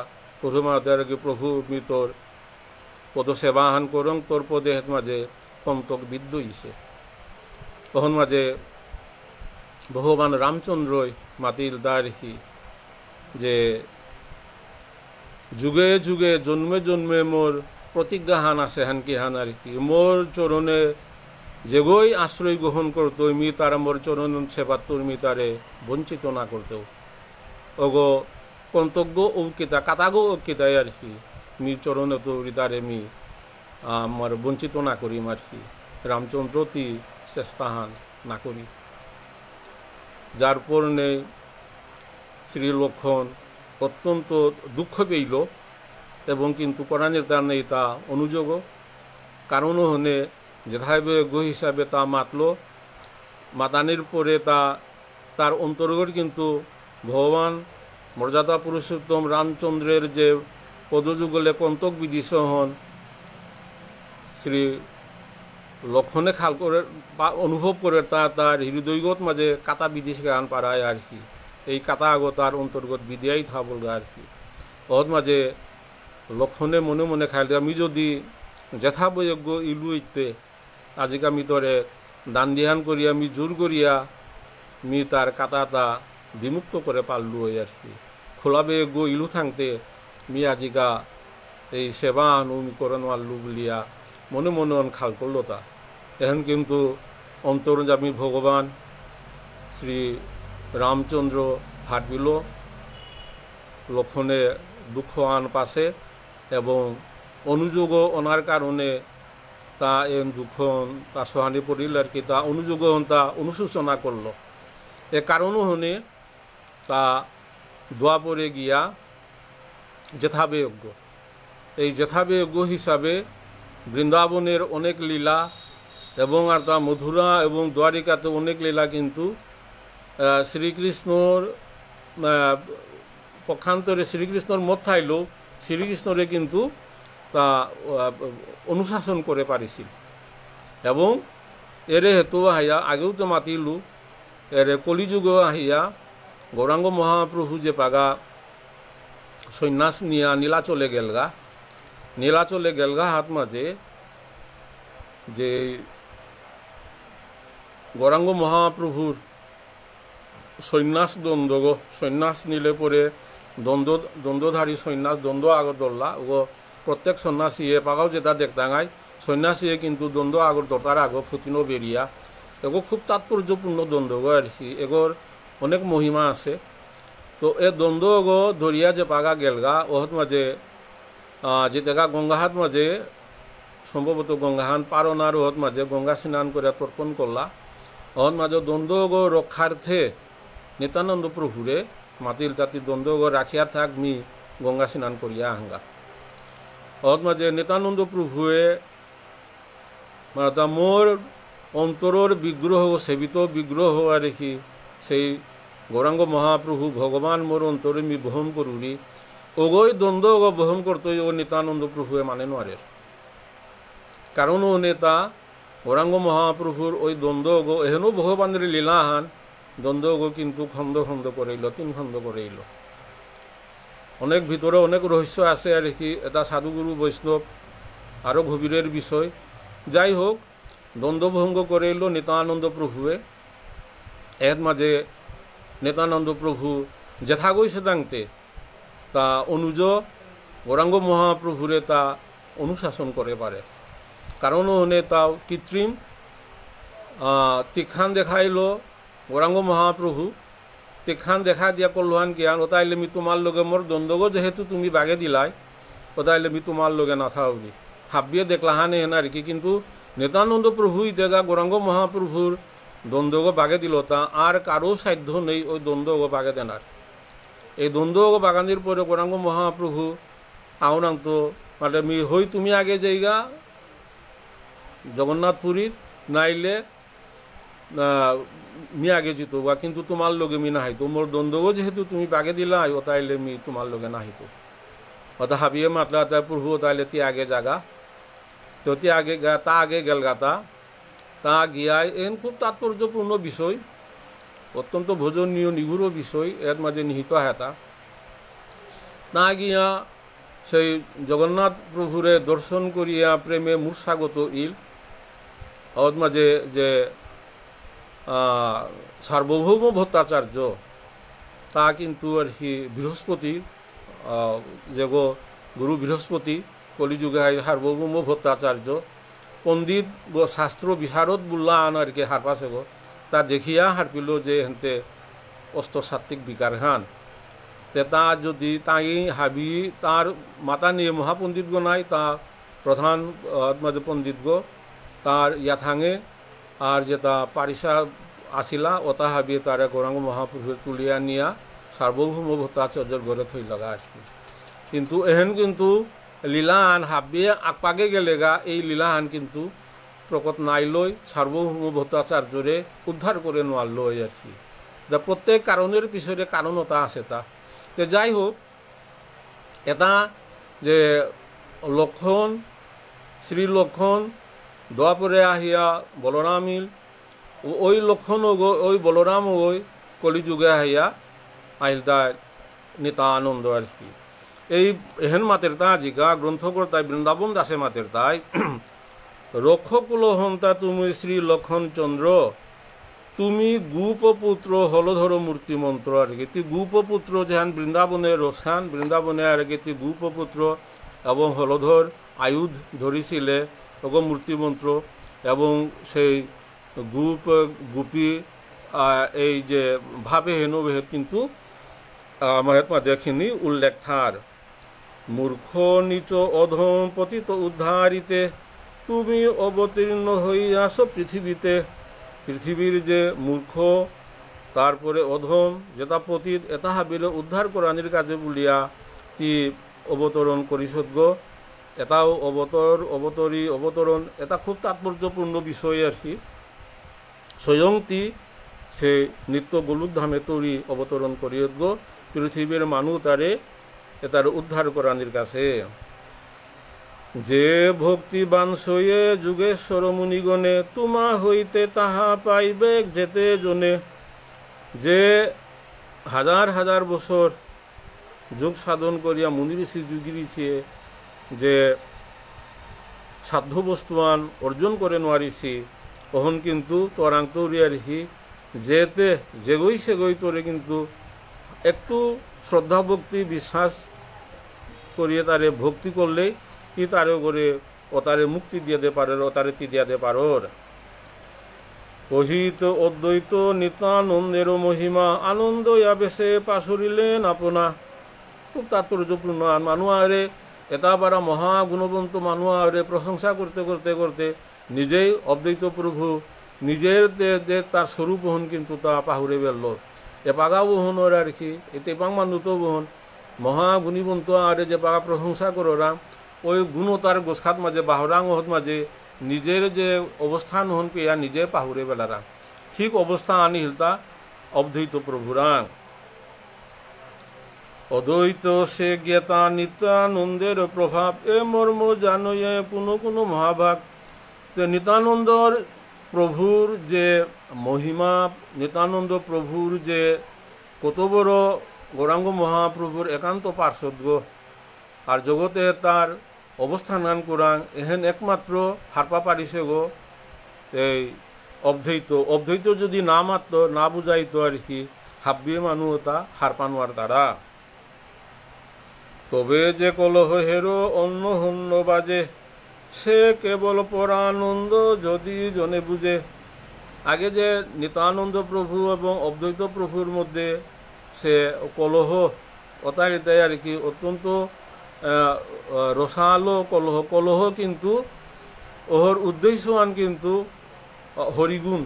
প্রথম আর কি প্রভু মৃতর পদ সেবাহান করং তোর পদে হাত মাঝে কন্তক বিদ্ধ হইছে। তখন মাঝে ভগবান রামচন্দ্রই মাতিল দারহি যে যুগে যুগে জন্মে জন্মে মোর প্রতিজ্ঞাহান আছে হান কি হান আর কি, মোর চরণে যেগই আশ্রয় গ্রহণ করতো মি তারা মোর চরণ সেবা তুমি তারে বঞ্চিত না করতেও ওগো কন্তজ্ঞ ঔকিতা কাতাগো ঔকিতায় আর কি মি চরণে তো তারে মি আমার বঞ্চিত না করিম আর কি, রামচন্দ্রতি চেষ্টাহান না করি। যার পরনে শ্রী লক্ষণ অত্যন্ত দুঃখ পেইল এবং কিন্তু কোরআনের তার নেই তা অনুযোগ কারণও হনে যেভাবে গো হিসাবে তা মাতল। মাতানির পরে তার অন্তর্গত কিন্তু ভগবান মর্যাদা পুরুষোত্তম রামচন্দ্রের যে পদযুগলে কন্তক বিধি সহন শ্রী লক্ষণে খাল করে অনুভব করে তার হৃদয়গত মাঝে কাতা বিধি গান পারায় আর কি। এই কাতা আগত তার অন্তর্গত বিদিয়াই থা বলগা আর কি। ওর মাঝে লক্ষণে মনে মনে খাইলে আমি যদি যথাবয়োগ্য ইলু ইতে আজিকা আমি তরে দান দিহান করিয়া মি জোর করিয়া মি তার কাতাটা বিমুক্ত করে পারলু ওই আর কি। খোলা বেয়োগ্য ইলু থাকতে মি আজিকা এই সেবা আমি করে নোয়ারলু বলিয়া মনে মনে খাল করলো তা। এখন কিন্তু অন্তর্যামী ভগবান শ্রী রামচন্দ্র হাঁটবিল লক্ষণে দুঃখ আন পাশে এবং অনুযোগ অনার কারণে তা এন দুঃখ তা সহানি পড়িল আর কি। তা অনুযোগ তা অনুশোচনা করল। এ কারণও হনে তা দোয়া পড়ে গিয়া যথাবয়োগ্য এই যথাবয়োগ্য হিসাবে বৃন্দাবনের অনেক লীলা এবং আর তা মথুরা এবং দ্বারিকাতে অনেক লীলা কিন্তু শ্রীকৃষ্ণর পক্ষান্তরে শ্রীকৃষ্ণর মত থাইলেও শ্রীকৃষ্ণরে কিন্তু তা অনুশাসন করে পারিছিল এবং এরে হেতু হাইয়া আগেও তো মাতিলু এর কলিযুগ আহিয়া গৌরাঙ্গ মহাপ্রভু যে পাগা সন্ন্যাস নিয়া নীলাচলে গেলগা হাত মাঝে যে গৌরাঙ্গ মহাপ্রভুর সন্ন্যাস নিলে পরে দ্বন্দ্বধারী সন্ন্যাস দ্বন্দ্ব আগর দল্লা ও প্রত্যেক সন্ন্যাসী পাগাও যেটা দেখতাঙায় সন্ন্যাসী কিন্তু দ্বন্দ্ব আগর দরতার আগর ফুতিনো বেরিয়া এগো খুব তাৎপর্যপূর্ণ দ্বন্দ্ব আর কি এগোর অনেক মহিমা আছে। তো এ দ্বন্দ্ব গো ধরিয়া যে পাগা গেলগা ওহত মাঝে যে দেখা গঙ্গাহাত মাঝে সম্ভবত গঙ্গাহান পারনার ওহত মাঝে গঙ্গা স্নান করে তর্পণ করলা ওহত মাঝে দ্বন্দ্ব গো রক্ষার্থে নিত্যানন্দ প্রভুরে মাতিল তাতি দ্বন্দ্ব গো রাখিয়া থাক মি গঙ্গা স্নান করিয়া আহাঙ্গা ওহত মাঝে নিত্যানন্দ প্রভুয়ে মোর অন্তরর বিগ্রহ সেবিত বিগ্রহ আর দেখি সেই গৌরাঙ্গ মহাপ্রভু ভগবান মোর অন্তরে মি বহন করুরি ওগোই দ্বন্দ্ব ও বহন করতে ও নিত্যানন্দ প্রভুয়ে মানে নোয়ারে কারণ ও নেতা গৌরাঙ্গ মহাপ্রভুর ওই দ্বন্দ্ব গো এহেনও ভগবানের লীলাহান দ্বন্দ্ব গো কিন্তু খন্দ খন্দ করাইল 3 খন্দ করাইল অনেক ভিতরে অনেক রহস্য আছে আর কি এটা সাধুগুরু বৈষ্ণব আরও গভীরের বিষয়। যাই হোক দ্বন্দ্বভঙ্গ করাইল নিত্যানন্দ প্রভুয়ে এর মাঝে নিত্যানন্দ প্রভু যেথা গৈছে দাংতে তা অনুজ গৌরাঙ্গ মহাপ্রভুরে তা অনুশাসন করে পারে কারণ ওনে তাও কৃত্রিম তীক্ষান দেখাইল গৌরাঙ্গ মহাপ্রভু তীক্ষান দেখা দিয়া কল্যাণ জ্ঞান ওতাইলে মি তোমার লগে মোর দ্বন্দ্বগো যেহেতু তুমি বাগে দিলাই ওতাইলে মি তোমার লগে না থাকবি হাবিয়ে দেখলাহানে হেন আর কি কিন্তু নিত্যানন্দ প্রভুই দেখা গৌরাঙ্গ মহাপ্রভুর দ্বন্দ্বগো বাগে দিল তা আর কারো সাধ্য নেই ওই দ্বন্দ্বগো বাগে দেনার। এই দ্বন্দ্বগো বাগানির পরে গৌরাঙ্গ মহাপ্রভু আওনান্ত মানে মি হই তুমি আগে যাইগা জগন্নাথপুরী নাইলে মি আগে জিতো বা কিন্তু তোমার লগে মি না হাইতো মোর দ্বন্দ্বগো যেহেতু তুমি বাগে দিলা ওতাইলে মি তোমার লগে না হাইতো ওটা হাবিয়ে মাতলা তা প্রভু ওতাইলে তি আগে জাগা তো তি আগে তা আগে গেলগাতা তা গিয়ায় এন খুব তাৎপর্যপূর্ণ বিষয় অত্যন্ত ভোজনীয় নিগুড় বিষয় এর মাঝে নিহিত হেতা তা গিয়া সেই জগন্নাথ প্রভুরে দর্শন করিয়া প্রেমে মূর্ছাগত ইল ওর মাঝে যে সার্বভৌম ভট্টাচার্য তা কিন্তু আর কি বৃহস্পতি যে গুরু বৃহস্পতি কলিযুগে সার্বভৌম ভট্টাচার্য পণ্ডিত শাস্ত্র বিশারদ বুল্লা আন আর কি হার পাশে গো তা দেখিয়া হারপিল যে হেনতে অষ্টসাত্ত্বিক বিকার খান তে তা যদি তাই হাবি তার মাতা নিয়ে মহাপণ্ডিত গো নাই তা প্রধান মাঝে পণ্ডিত গো তার ইয়াথাঙে আর যেটা পারিসা আসিলা ওটা হাবিয়ে তারা গৌরাঙ্গ মহাপুরুষে তুলিয়া নিয়া সার্বভৌম ভট্টাচার্যর ঘরে থই লাগা আর কি কিন্তু এহেন কিন্তু লীলাহান হাবিয়ে আগপাগে গেলেগা এই লীলাহান কিন্তু প্রকট নাই লই সার্বভৌম ভট্টাচার্যরে উদ্ধার করে নোয়ার লই আর কি যা প্রত্যেক কারণের পিছনে কারণতা আছে তা তো যাই হোক এটা যে লক্ষণ শ্রী লক্ষণ দোয়াপরে আহিয়া বলরামিল ওই লক্ষণ ওই বলরাম ওই কলিযুগে আহিয়া আহিল তার নিতানন্দ আর কি এই এহেন মাতের তা জিকা গ্রন্থকর্তায় বৃন্দাবন দাসে মাতের তাই রক্ষকুল হন্তা তুমি শ্রী লক্ষণ চন্দ্র তুমি গুপপুত্র হলধর মূর্তি মন্ত্র আর কি তুই গুপপুত্র যেহান বৃন্দাবনে রসান বৃন্দাবনে আর কি তুই গুপপুত্র এবং হলধর আয়ুধ ধরিছিলে ওগো মূর্তিমন্ত্র এবং সেই গুপি এই যে ভাবে হেন ভেদ কিন্তু মহাত্মা দেখিনি উল্লেখ থার মূর্খ নিচ অধম পতিত উদ্ধারিতে তুমি অবতীর্ণ হইয়াছ পৃথিবীতে পৃথিবীর যে মূর্খ তারপরে অধম যেটা পতিত এটা হাবিলে উদ্ধার করানির কাজে বলিয়া তি অবতরণ করিছত গো এটাও অবতরণ এটা খুব তাৎপর্যপূর্ণ বিষয় আর কি স্বয়ং তি সে নিত্য গোলুকধামে তরি অবতরণ করিয়ত গো পৃথিবীর মানুষ তারে এটার উদ্ধার করানির কাছে যে ভক্তিবান সয়ে যুগেশ্বর মুনিগণে তোমা হইতে তাহা পাইবে যেতে জনে যে হাজার হাজার বছর যোগ সাধন করিয়া মুনি ঋষি যুগী ঋষি যে সাধ্য বস্তুয়ান অর্জন করে নোৱাৰিছি তখন কিন্তু তরাং তৌরিয়া ঋষি যেতে যেগই সেগই তোরে কিন্তু একটু শ্রদ্ধা ভক্তি বিশ্বাস করিয়ে তারে ভক্তি করলেই কি তারে করে ও তারে মুক্তি দিয়ে দে পারে ও তারে তি দিয়া দে পারোর কহিত অদ্বৈত নিতানন্দের মহিমা আনন্দ আবেশে পাশরিলেন আপনা খুব তাৎপর্যপূর্ণ আর মানুষরে এটা পারা মহাগুণবন্ত মানুষরে প্রশংসা করতে করতে করতে নিজেই অদ্বৈত প্রভু নিজের যে তার স্বরূপ বহন কিন্তু তা পাহুরে বেরল এ পাগা বহনের আর কি এতে পাং মানুষ বহন মহাগুণীবন্ত আরে যে পাগা প্রশংসা করা ওই গুণ তার গোসখাত মাঝে বাহরাং হত মাঝে নিজের যে অবস্থান হন পেয়া নিজে পাহুরে বেলারা ঠিক অবস্থা আনি হিলতা অদ্বৈত প্রভুরাং অদ্বৈত সে জ্ঞাতা নিত্যানন্দের প্রভাব এ মর্ম জানয়ে কোনো কোনো মহাভাগ নিত্যানন্দর প্রভুর যে মহিমা নিত্যানন্দ প্রভুর যে কত বড় গৌরাঙ্গ মহাপ্রভুর একান্ত পার্শ্বদ্য আর জগতে তার অবস্থান গান কোরআন এহেন একমাত্র হারপা পারিছে গো এই অদ্বৈত যদি না মাত্র না বুঝাইতো আর কি হাব্বিয়ে মানুষ তা হারপানোয়ার তারা তবে যে কলহ হেরো অন্য হন্য বাজে সে কেবল পরানন্দ যদি জনে বুঝে আগে যে নিত্যানন্দ প্রভু এবং অদ্বৈত প্রভুর মধ্যে সে কলহ অতারিতায় আর কি অত্যন্ত রসালো কলহ কিন্তু ওহর উদ্দেশ্যমান কিন্তু হরিগুণ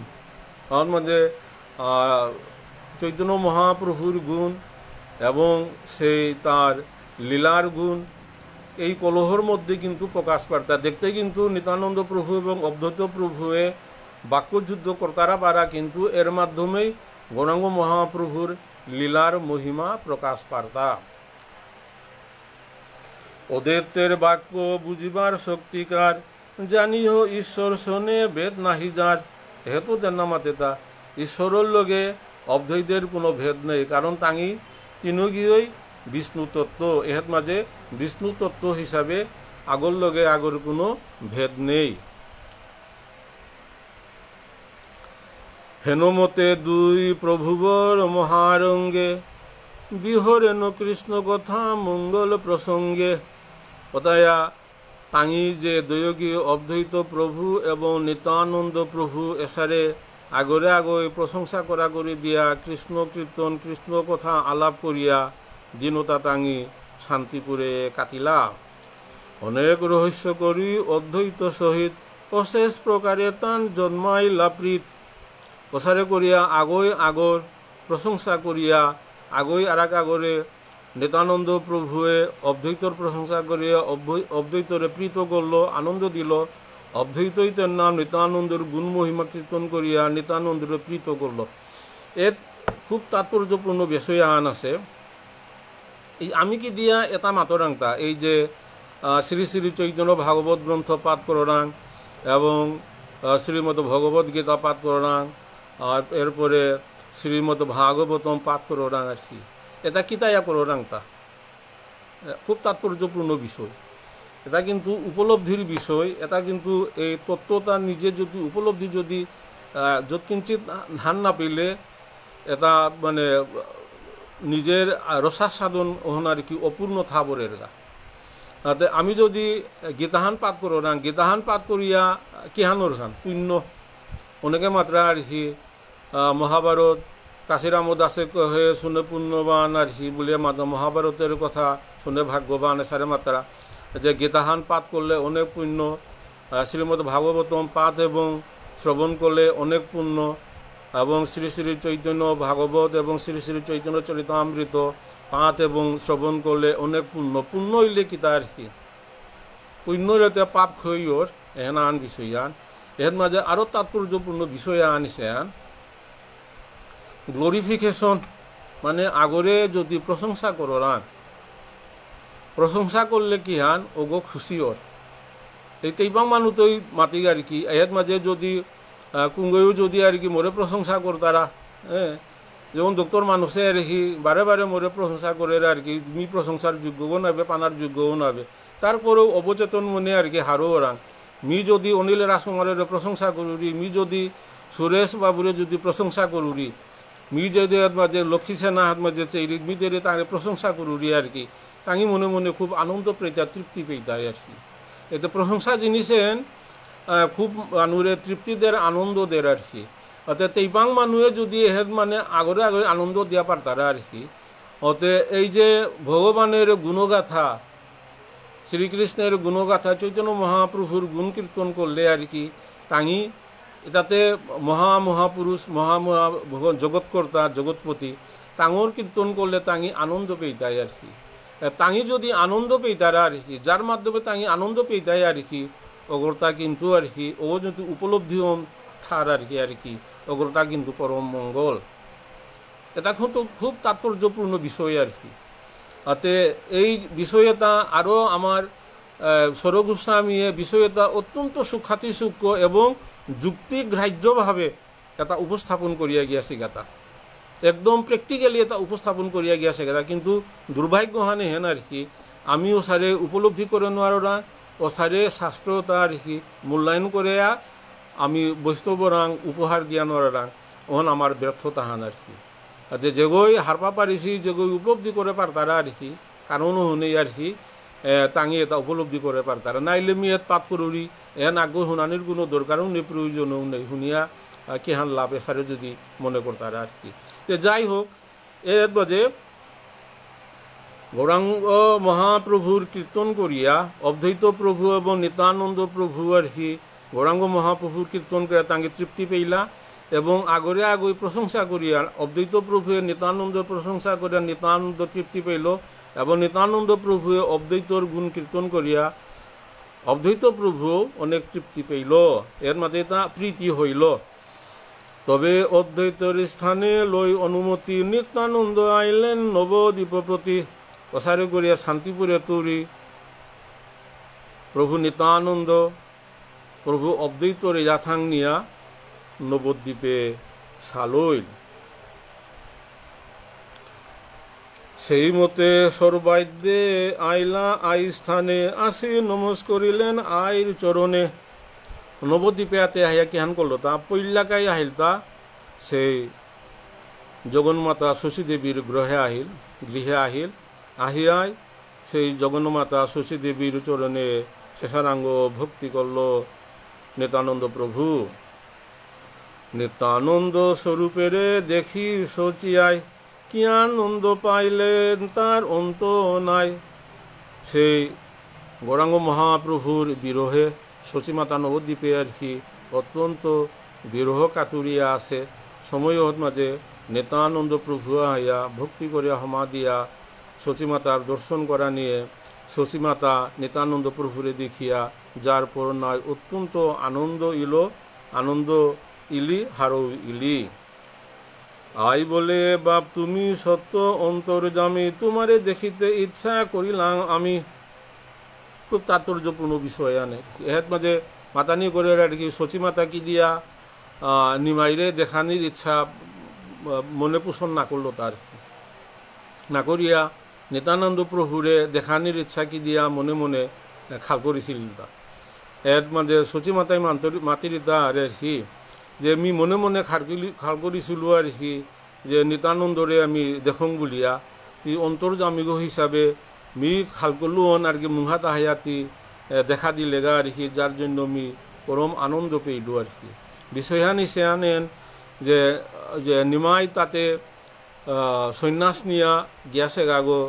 তার মধ্যে চৈতন্য মহাপ্রভুর গুণ এবং সেই তার লীলার গুণ এই কলহর মধ্যে কিন্তু প্রকাশ পারতা দেখতে কিন্তু নিত্যানন্দ প্রভু এবং অদ্বৈত প্রভুয়ে বাক্যযুদ্ধ কর্তারা পারা কিন্তু এর মাধ্যমেই গৌরাঙ্গ মহাপ্রভুর লীলার মহিমা প্রকাশ পারতা অদ্বৈতের বাক্য বুঝিবার শক্তিকার জানিও ঈশ্বর শোনে বেদ নাহি যার হেতু দেনা মাতেতা ঈশ্বরের লগে অদ্বৈতের কোনো ভেদ নেই কারণ তাঙি তিনগিয়েই বিষ্ণু তত্ত্ব এহের মাঝে বিষ্ণু তত্ত্ব হিসাবে আগর লগে আগর কোনো ভেদ নেই হেনমতে দুই প্রভুবর মহারঙ্গে বিহরেন কৃষ্ণ কথা মঙ্গল প্রসঙ্গে অতয়া তাঙি যে দয়োগী অদ্বৈত প্রভু এবং নিত্যানন্দ প্রভু এসারে আগরে আগরে প্রশংসা করা করে দিয়া কৃষ্ণ কীর্তন কৃষ্ণ কথা আলাপ করিয়া দিনতা তাঙি শান্তিপুরে কাটিলা অনেক রহস্য করি অদ্বৈত সহিত অশেষ প্রকারে তান জন্মাইলা প্রীত প্রসারে করিয়া আগই আগর প্রশংসা করিয়া আগই আরাক আগরে নিত্যানন্দ প্রভুয়ে অদ্বৈতর প্রশংসা করিয়া অদ্বৈতরে প্রীত করল আনন্দ দিল অদ্বৈতই তার নাম নিত্যানন্দের গুণ মহিমা কীর্তন করিয়া নিত্যানন্দরে প্রীত করল এর খুব তাৎপর্যপূর্ণ বিষয় আন আছে এই আমি কি দিয়া এটা মাতরাংতা এই যে শ্রী শ্রী চৈতন্য ভাগবত গ্রন্থ পাঠ করাং এবং শ্রীমদ ভগবত গীতা পাঠ করাং আর এরপরে শ্রীমদ ভাগবতম পাঠ করাং আর কি এটা কিতায়া করাং তা খুব তাৎপর্যপূর্ণ বিষয় এটা কিন্তু উপলব্ধির বিষয় এটা কিন্তু এই তত্ত্বটা নিজে যদি উপলব্ধি যদি যৎকিঞ্চিত ধান না পেলে এটা মানে নিজের রসাস্বাদন ওহন আর কি অপূর্ণ থাবরের গা তাতে আমি যদি গীতাহান পাঠ করো না গীতাহান পাঠ করিয়া কিহানোর খান পুণ্য অনেকে মাত্রা আর কি মহাভারত কাশিরাম দাসে হয়ে শুনে পুণ্যবান আর কি বলিয়া মহাভারতের কথা শুনে ভাগ্যবান সারে মাত্রা যে গীতাহান পাঠ করলে অনেক পুণ্য শ্রীমদ ভাগবতম পাঠ এবং শ্রবণ করলে অনেক পুণ্য এবং শ্রী শ্রী চৈতন্য ভাগবত এবং শ্রী শ্রী চৈতন্য চরিতামৃত পাঠ এবং শ্রবণ করলে অনেক পুণ্য হইলে কি তার কি পুণ্য হইলে পাপ খইয়র এহেন আন বিষয় আন এর মাঝে আরও তাৎপর্যপূর্ণ বিষয় আনিছে আন গ্লোরিফিকেশন মানে আগরে যদি প্রশংসা করো আন প্রশংসা করলে কি হান ওগো খুশিওর এই তেইবাং মানুষ তৈ মাতি আর কি এর মাঝে যদি কুঙ্গয়ও যদি আর কি মোরে প্রশংসা করতারা হ্যাঁ যেমন ডক্টর মানুষে আর কি বারে বারে মোরে প্রশংসা করে আর কি, তুমি প্রশংসার যোগ্যও নাবে পানার যোগ্যও নাবে, তারপরেও অবচেতন মনে আর কি হারো ওরাং মি যদি অনিল রাজকুমারের প্রশংসা করুরি, মি যদি সুরেশ বাবুরে যদি প্রশংসা করুরি, মি যদি মাঝে লক্ষ্মী সেনা হাত মাঝে চেরি মি দেরে তাকে প্রশংসা করুরি আর কি, তাঙি মনে মনে খুব আনন্দ পেতা তৃপ্তি পেতায় আর কি। এতে প্রশংসা জিনিসেন খুব মানুষের তৃপ্তি দের আনন্দ দের আর কি। অর্থাৎ তেইবাং মানুষে যদি এহেন মানে আগরে আগরে আনন্দ দিয়া পারতারা আর কি। অতে এই যে ভগবানের গুণগাথা, শ্রীকৃষ্ণের গুণগাথা, চৈতন্য মহাপ্রভুর গুণ কীর্তন করলে আর কি তাঙি তাতে মহাপুরুষ জগৎকর্তা জগৎপতি তাঙর কীর্তন করলে তাঙি আনন্দ পেইতায় আর কি। তাঙি যদি আনন্দ পেইতারা আর কি, যার মাধ্যমে তাঙি আনন্দ পেইতায় আর কি, অগরতা কিন্তু আর কি ও যদি উপলব্ধি থার আর কি অগরতা কিন্তু পরম মঙ্গল। এটা খুব তাৎপর্যপূর্ণ বিষয় আর কি। তাতে এই বিষয়টা আরও আমার স্বরগোস্বামীয়ে বিষয়টা অত্যন্ত সুখ্যাতি সূক্ষ্ম এবং যুক্তিগ্রাহ্যভাবে এটা উপস্থাপন করিয়া গিয়াছে গাতা, একদম প্র্যাকটিক্যালি এটা উপস্থাপন করিয়া গিয়াছে গাতা। কিন্তু দুর্ভাগ্যহানে হেন আর কি আমি ওসারে উপলব্ধি করে নোয়ারা, ওসারে শাস্ত্রতা আর কি মূল্যায়ন করিয়া আমি বৈষ্ণবরাং উপহার দিয়া নোয়ারাং, ওহন আমার ব্যর্থতা হান আর কি। যে যেগই হারপা পারিছি, যেগই উপলব্ধি করে পারতারা আর কি, কারণও হনেই আর কি তাঙি এটা উপলব্ধি করে পারতারা। নাইলে মি এত পাপ করুরি এহেন আগ্রহ শুনানির কোনো দরকারও নেই, প্রয়োজনও নেই, শুনিয়া কিহান লাভ এসারে যদি মনে করতারা আর কি। তো যাই হোক, এর বাজে গৌরাঙ্গ মহাপ্রভুর কীর্তন করিয়া অদ্বৈত প্রভু এবং নিত্যানন্দ প্রভু আর কি গৌরাঙ্গ মহাপ্রভুর কীর্তন করে তাঙ্গে তৃপ্তি পেইলা এবং আগরে আগই প্রশংসা করিয়া অদ্বৈত প্রভুয়ে নিত্যানন্দ প্রশংসা করিয়া নিত্যানন্দ তৃপ্তি পেইল এবং নিত্যানন্দ প্রভুয়ে অদ্বৈতর গুণ কীর্তন করিয়া অদ্বৈত প্রভু অনেক তৃপ্তি পেইল, এর মাঝে তা প্রীতি হইল। তবে অদ্বৈতর স্থানে লই অনুমতি নিত্যানন্দ আইলেন নবদ্বীপ প্রতি, প্রসারে করিয়া শান্তিপুরে তৈরি প্রভু নিত্যানন্দ প্রভু অদ্বৈতরে যাথাং নিয়া নবদ্বীপে সালইল। সেই মতে সর্বাদ্যে আইলা আই স্থানে আসি নমস্করিলেন আইর চরণে। নবদ্বীপে আতে আহিয়া কিহান করলো তা পৈলাকাই আহিল তা সেই জগন্মাতা শশী দেবীর গৃহে আহিল আহিয়াই সেই জগন্মাতা শশী দেবীর চরণে শেষারাঙ্গ ভক্তি করল নিত্যানন্দ প্রভু। নিত্যানন্দ স্বরূপেরে দেখি শচিয়ায় কি আনন্দ পাইলেন তার অন্ত নাই। সেই গৌরাঙ্গ মহাপ্রভুর বিরহে শচীমাতা নবদ্বীপে আর কি অত্যন্ত বিরহ কাতুরিয়া আছে। সময়ত মাঝে নিত্যানন্দ প্রভু আইয়া ভক্তি করিয়া হমা দিয়া শচীমাতার দর্শন করা নিয়ে শচীমাতা নিত্যানন্দ প্রভুরে দেখিয়া যার পর নয় অত্যন্ত আনন্দ ইলি হারৌ ইলি। আই বলে বাপ তুমি সত্য অন্তর্যামী, তোমারে দেখিতে ইচ্ছা করিলাম আমি। খুব তাৎপর্যপূর্ণ বিষয় আনে এহেত মাঝে মাতানি করে আর কি শচীমাতা কি দিয়া নিমাইরে দেখানির ইচ্ছা মনে পোষণ না করলো, তার না করিয়া নিত্যানন্দ প্রভুরে দেখানির ইচ্ছা কি দিয়া মনে মনে খাল করেছিল। তা এর মাঝে শচীমাতাই মাতিরিতা আর কি যে আমি মনে মনে খাল করেছিলো আর কি যে নিত্যানন্দরে আমি দেখং বলিয়া অন্তর্জামিগ হিসাবে মি খাল করলু আর কি মুহাত আহায়াতি দেখা দিলেগা আর কি, যার জন্য আমি পরম আনন্দ পেইল আর কি। বিষয়ানি সে আনেন যে নিমাই তাতে সন্ন্যাস নিয়া গিয়াছে গাগো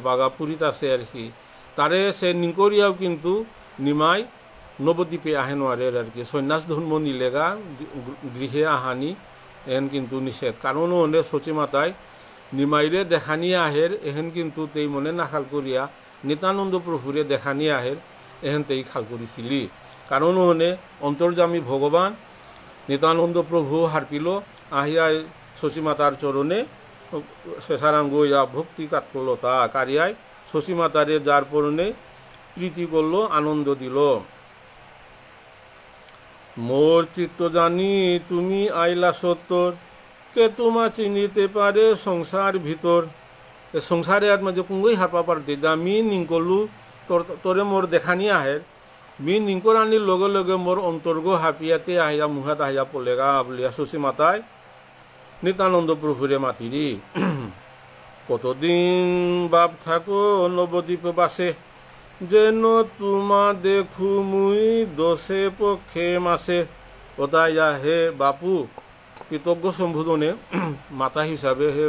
বাগা পুরীত আছে আর কি, তারে সে নিকরিয়াও কিন্তু নিমাই নবদ্বীপে আহে নোয়ারে আর কি। সন্ন্যাস ধর্ম নিলেগা গৃহে আহানি এহেন কিন্তু নিষেধ, কারণও হলে শচীমাতায় নিমাইরে দেখানি আহের এহেন কিন্তু তেই মনে নাখাল করিয়া নিত্যানন্দ প্রভুরে দেখানি আহের এহেন তেই খাল করেছিলি। কারণও হলে অন্তর্যামী ভগবান নিত্যানন্দ প্রভু হারপিল আহিয়ায় শচীমাতার চরণে শেষারাঙ্গ ইয়া ভক্তি কাট করলো তা কারিয়ায় শচীমাতারে যার পরনে প্রীতি করলো আনন্দ দিল। মোর চিত্ত জানি তুমি আইলা সত্তর, কে তোমা চিনিতে পারে সংসার ভিতর সংসারে আর মাঝে কুঙ্গই হারপা পারতে দা মি নিংকলু তোরে মোর দেখানি আহে মি নিংকর আনির লগে লগে মোর অন্তর্গ হাপিয়াতে আহিয়া মুহাত আহিয়া পলেগা বলিয়া শশী মাতায় নিত্যানন্দ প্রভুরে মাতিরি কতদিন বাপ থাকো নবদ্বীপ বাসে যেন তোমা দেখু মুই দোষে পক্ষে মাসে ওতাইয়া হে বাপু কৃতজ্ঞ সম্বোধনে মাতা হিসাবে হে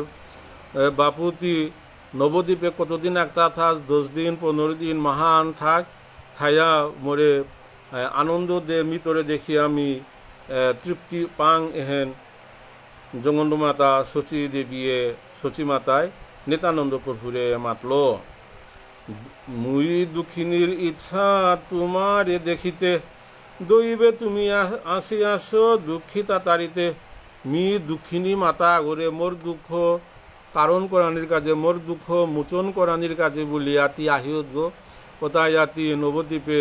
বাপুতি নবদ্বীপে কতদিন একটা থাক 10 দিন 15 দিন মহান থাক থাইয়া মোরে আনন্দ দে মিতরে দেখি আমি তৃপ্তি পাং এহেন জগন্ড মাতা শচী দেবীয়ে শচী মাতায় নিত্যানন্দ প্রভুরে মাতল মুই দুঃখিনীর ইচ্ছা তোমারে দেখিতে দইবে তুমি আসি আসো দুঃখিতা তারিতে মি দুঃখিনী মাতা আগরে মোর দুঃখ কারণ করানির কাজে মোর দুঃখ মোচন করানির কাজে বলিয়া তি আহিত গো কোথায় আতি নবদ্বীপে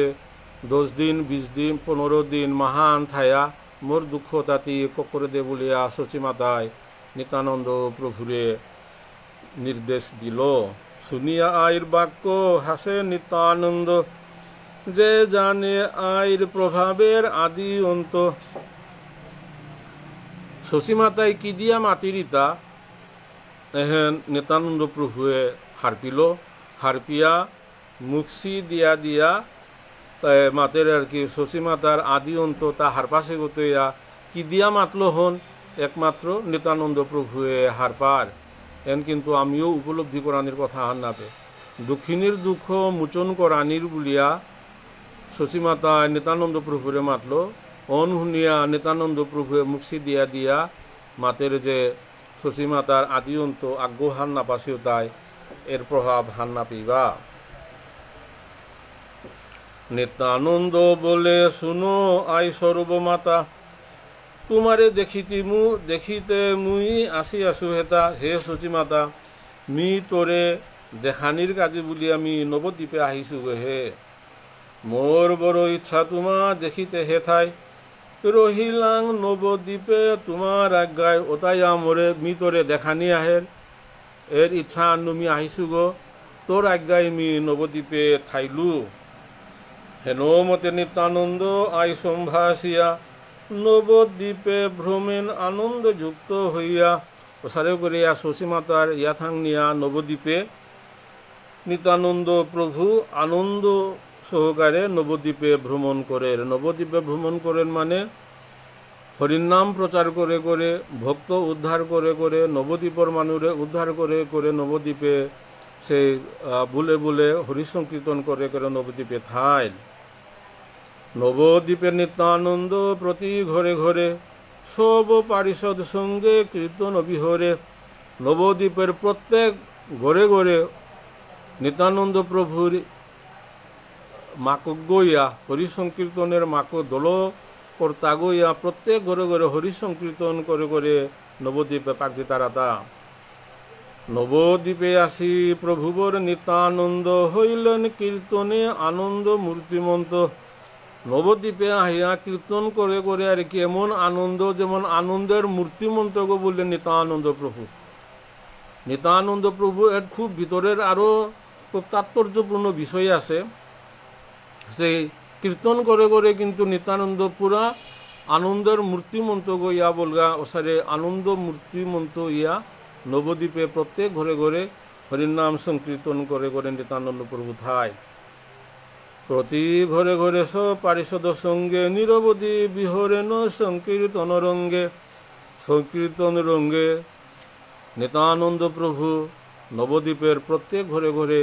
10 দিন 20 দিন 15 দিন মহান থায়া মোর দুঃখ তাতি করে দে বলিয়া শচী মাতায় নিত্যানন্দ প্রভুরে নির্দেশ দিল শুনিয়া আইর বাক্য হাসে নিত্যানন্দ যে জানে আইর প্রভাবের আদি অন্ত শচী মাতায় কি দিয়া মাতিরিতা এহেন নিত্যানন্দ প্রভুয়ে হারপিল হারপিয়া মুক্সি দিয়া দিয়া তাই মাতের আর কি শচী মাতার আদি অন্ত তা হারপাশে গতইয়া কি দিয়া মাতল হন একমাত্র নিত্যানন্দ প্রভুয়ে হারপার এন কিন্তু আমিও উপলব্ধি করানির কথা হার নাপে দুঃখিনীর দুঃখ মোচন করানির বলিয়া শচী মাতা নিত্যানন্দ প্রভুরে মাতল অন শুনিয়া নিত্যানন্দ প্রভুয়ে মুক্সি দিয়া দিয়া মাতের যে শচী মাতার আদি অন্ত আজ্ঞ হার নাপাসিও তাই এর প্রভাব হার নাপিবা নিত্যানন্দ বলে শুনো আই সর্বমাতা তোমারে দেখিতে মুই আসি আসু হেতা হে শচী মাতা মি তোরে দেখানির কাজে বলি আমি নবদ্বীপে আহিছো হে মোর বড় ইচ্ছা তোমা দেখিতে হেথাই রহিলাং নবদ্বীপে তোমার আজ্ঞায় ওতাইয়া মোরে মি তোরে দেখানি আহের এর ইচ্ছা নুমি আহিছো গো তোর আজ্ঞায় মি নবদ্বীপে থাইলু হেন মতে নিত্যানন্দ আই সম্ভাসিয়া নবদ্বীপে ভ্রমেন আনন্দ যুক্ত হইয়া প্রসারে করিয়া শচী মাতার ইয়াথাং নিয়া নবদ্বীপে নিত্যানন্দ প্রভু আনন্দ সহকারে নবদ্বীপে ভ্রমণ করেন নবদ্বীপে ভ্রমণ করেন মানে হরির নাম প্রচার করে করে ভক্ত উদ্ধার করে করে নবদ্বীপের মানুষে উদ্ধার করে করে নবদ্বীপে সেই বুলে বুলে হরি সংকীর্তন করে করে নবদ্বীপে থাইল নবদ্বীপের নিত্যানন্দ প্রতি ঘরে ঘরে সব পারিষদ সঙ্গে কীর্তন অবিহরে নবদ্বীপের প্রত্যেক ঘরে ঘরে নিত্যানন্দ প্রভুর মাকো গইয়া হরি সংকীর্তনের মাকো দল কর্তা গইয়া প্রত্যেক ঘরে ঘরে হরি সংকীর্তন করে করে নবদ্বীপে পাকদি তারাতা নবদ্বীপে আসি প্রভুবর নিত্যানন্দ হইলেন কীর্তনে আনন্দ মূর্তিমন্ত নবদ্বীপে আহিয়া কীর্তন করে করে আর কি এমন আনন্দ যেমন আনন্দের মূর্তিমন্ত গো বললেন নিত্যানন্দ প্রভু নিত্যানন্দ প্রভু এর খুব ভিতরের আরও খুব তাৎপর্যপূর্ণ বিষয় আছে সেই কীর্তন করে করে কিন্তু নিত্যানন্দ পুরা আনন্দের মূর্তিমন্ত গো ইয়া বলগা ওসারে আনন্দ মূর্তিমন্ত ইয়া নবদ্বীপে প্রত্যেক ঘরে ঘরে হরির নাম সংকীর্তন করে করে নিত্যানন্দ প্রভু থায় প্রতি ঘরে ঘরে সব পারিষদ সঙ্গে নিরবধি বিহরেন সংকীর্তন রঙ্গে সংকীর্তন রঙ্গে নিত্যানন্দ প্রভু নবদ্বীপের প্রত্যেক ঘরে ঘরে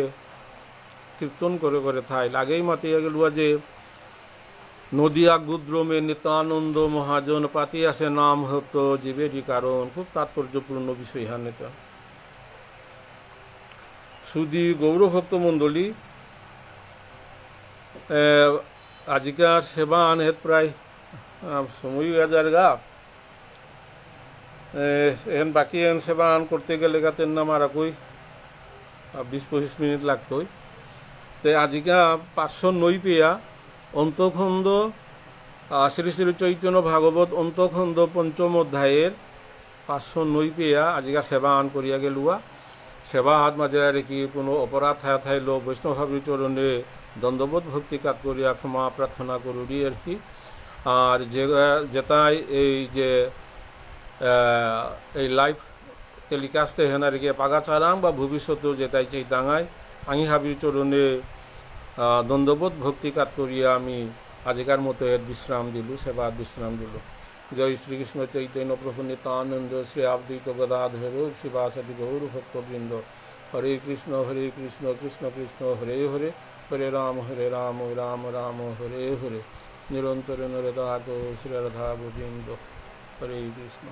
কীর্তন করে করে থাই আগেই মাতিয়া গেল যে নদিয়া গুদ্রমে নিত্যানন্দ মহাজন পাতি আসে নাম হতো জীবেরই কারণ খুব তাৎপর্যপূর্ণ বিষয় হ্যাঁ নেতা সুধী গৌরভক্ত মণ্ডলী আজিকার সেবা আনহেত প্রায় সময় হাজার গা এন বাকি এন সেবা আন করতে গেলে গাতের নাম আর একই 20-25 মিনিট লাগতোই তে আজিকা 509 পেয়া অন্তখণ্ড শ্রী শ্রী চৈতন্য ভাগবত অন্তখণ্ড পঞ্চম অধ্যায়ের 500 নই পেয়া আজিকা সেবা আন করিয়া গেলুয়া সেবা হাত মাঝে আর কি কোনো অপরাধ থাকা থাইল বৈষ্ণবভাবী চরণে দণ্ডবোধ ভক্তি কাজ করিয়া ক্ষমা প্রার্থনা করি আর কি। আর যেটাই এই যে এই লাইভ টেলিকাস্টে হেনার কি পাগা চারাং বা ভবিষ্যতেও যেটাই চাই দাঙাই আঙি হাবির চরণে দণ্ডবোধ ভক্তি কাজ করিয়া আমি আজিকার মতো এর বিশ্রাম দিলু সেবা বিশ্রাম দিলু। জয় শ্রীকৃষ্ণ চৈতন্য প্রভু নিত্যানন্দ শ্রী অদ্বৈত গদাধর শিবাসাদি গৌর ভক্তবৃন্দ। হরে কৃষ্ণ কৃষ্ণ কৃষ্ণ হরে হরে হরে রাম রাম রাম হরে হরে নিরন্তর নরদাগ শ্রী রাধা গোবিন্দ। হরে কৃষ্ণ।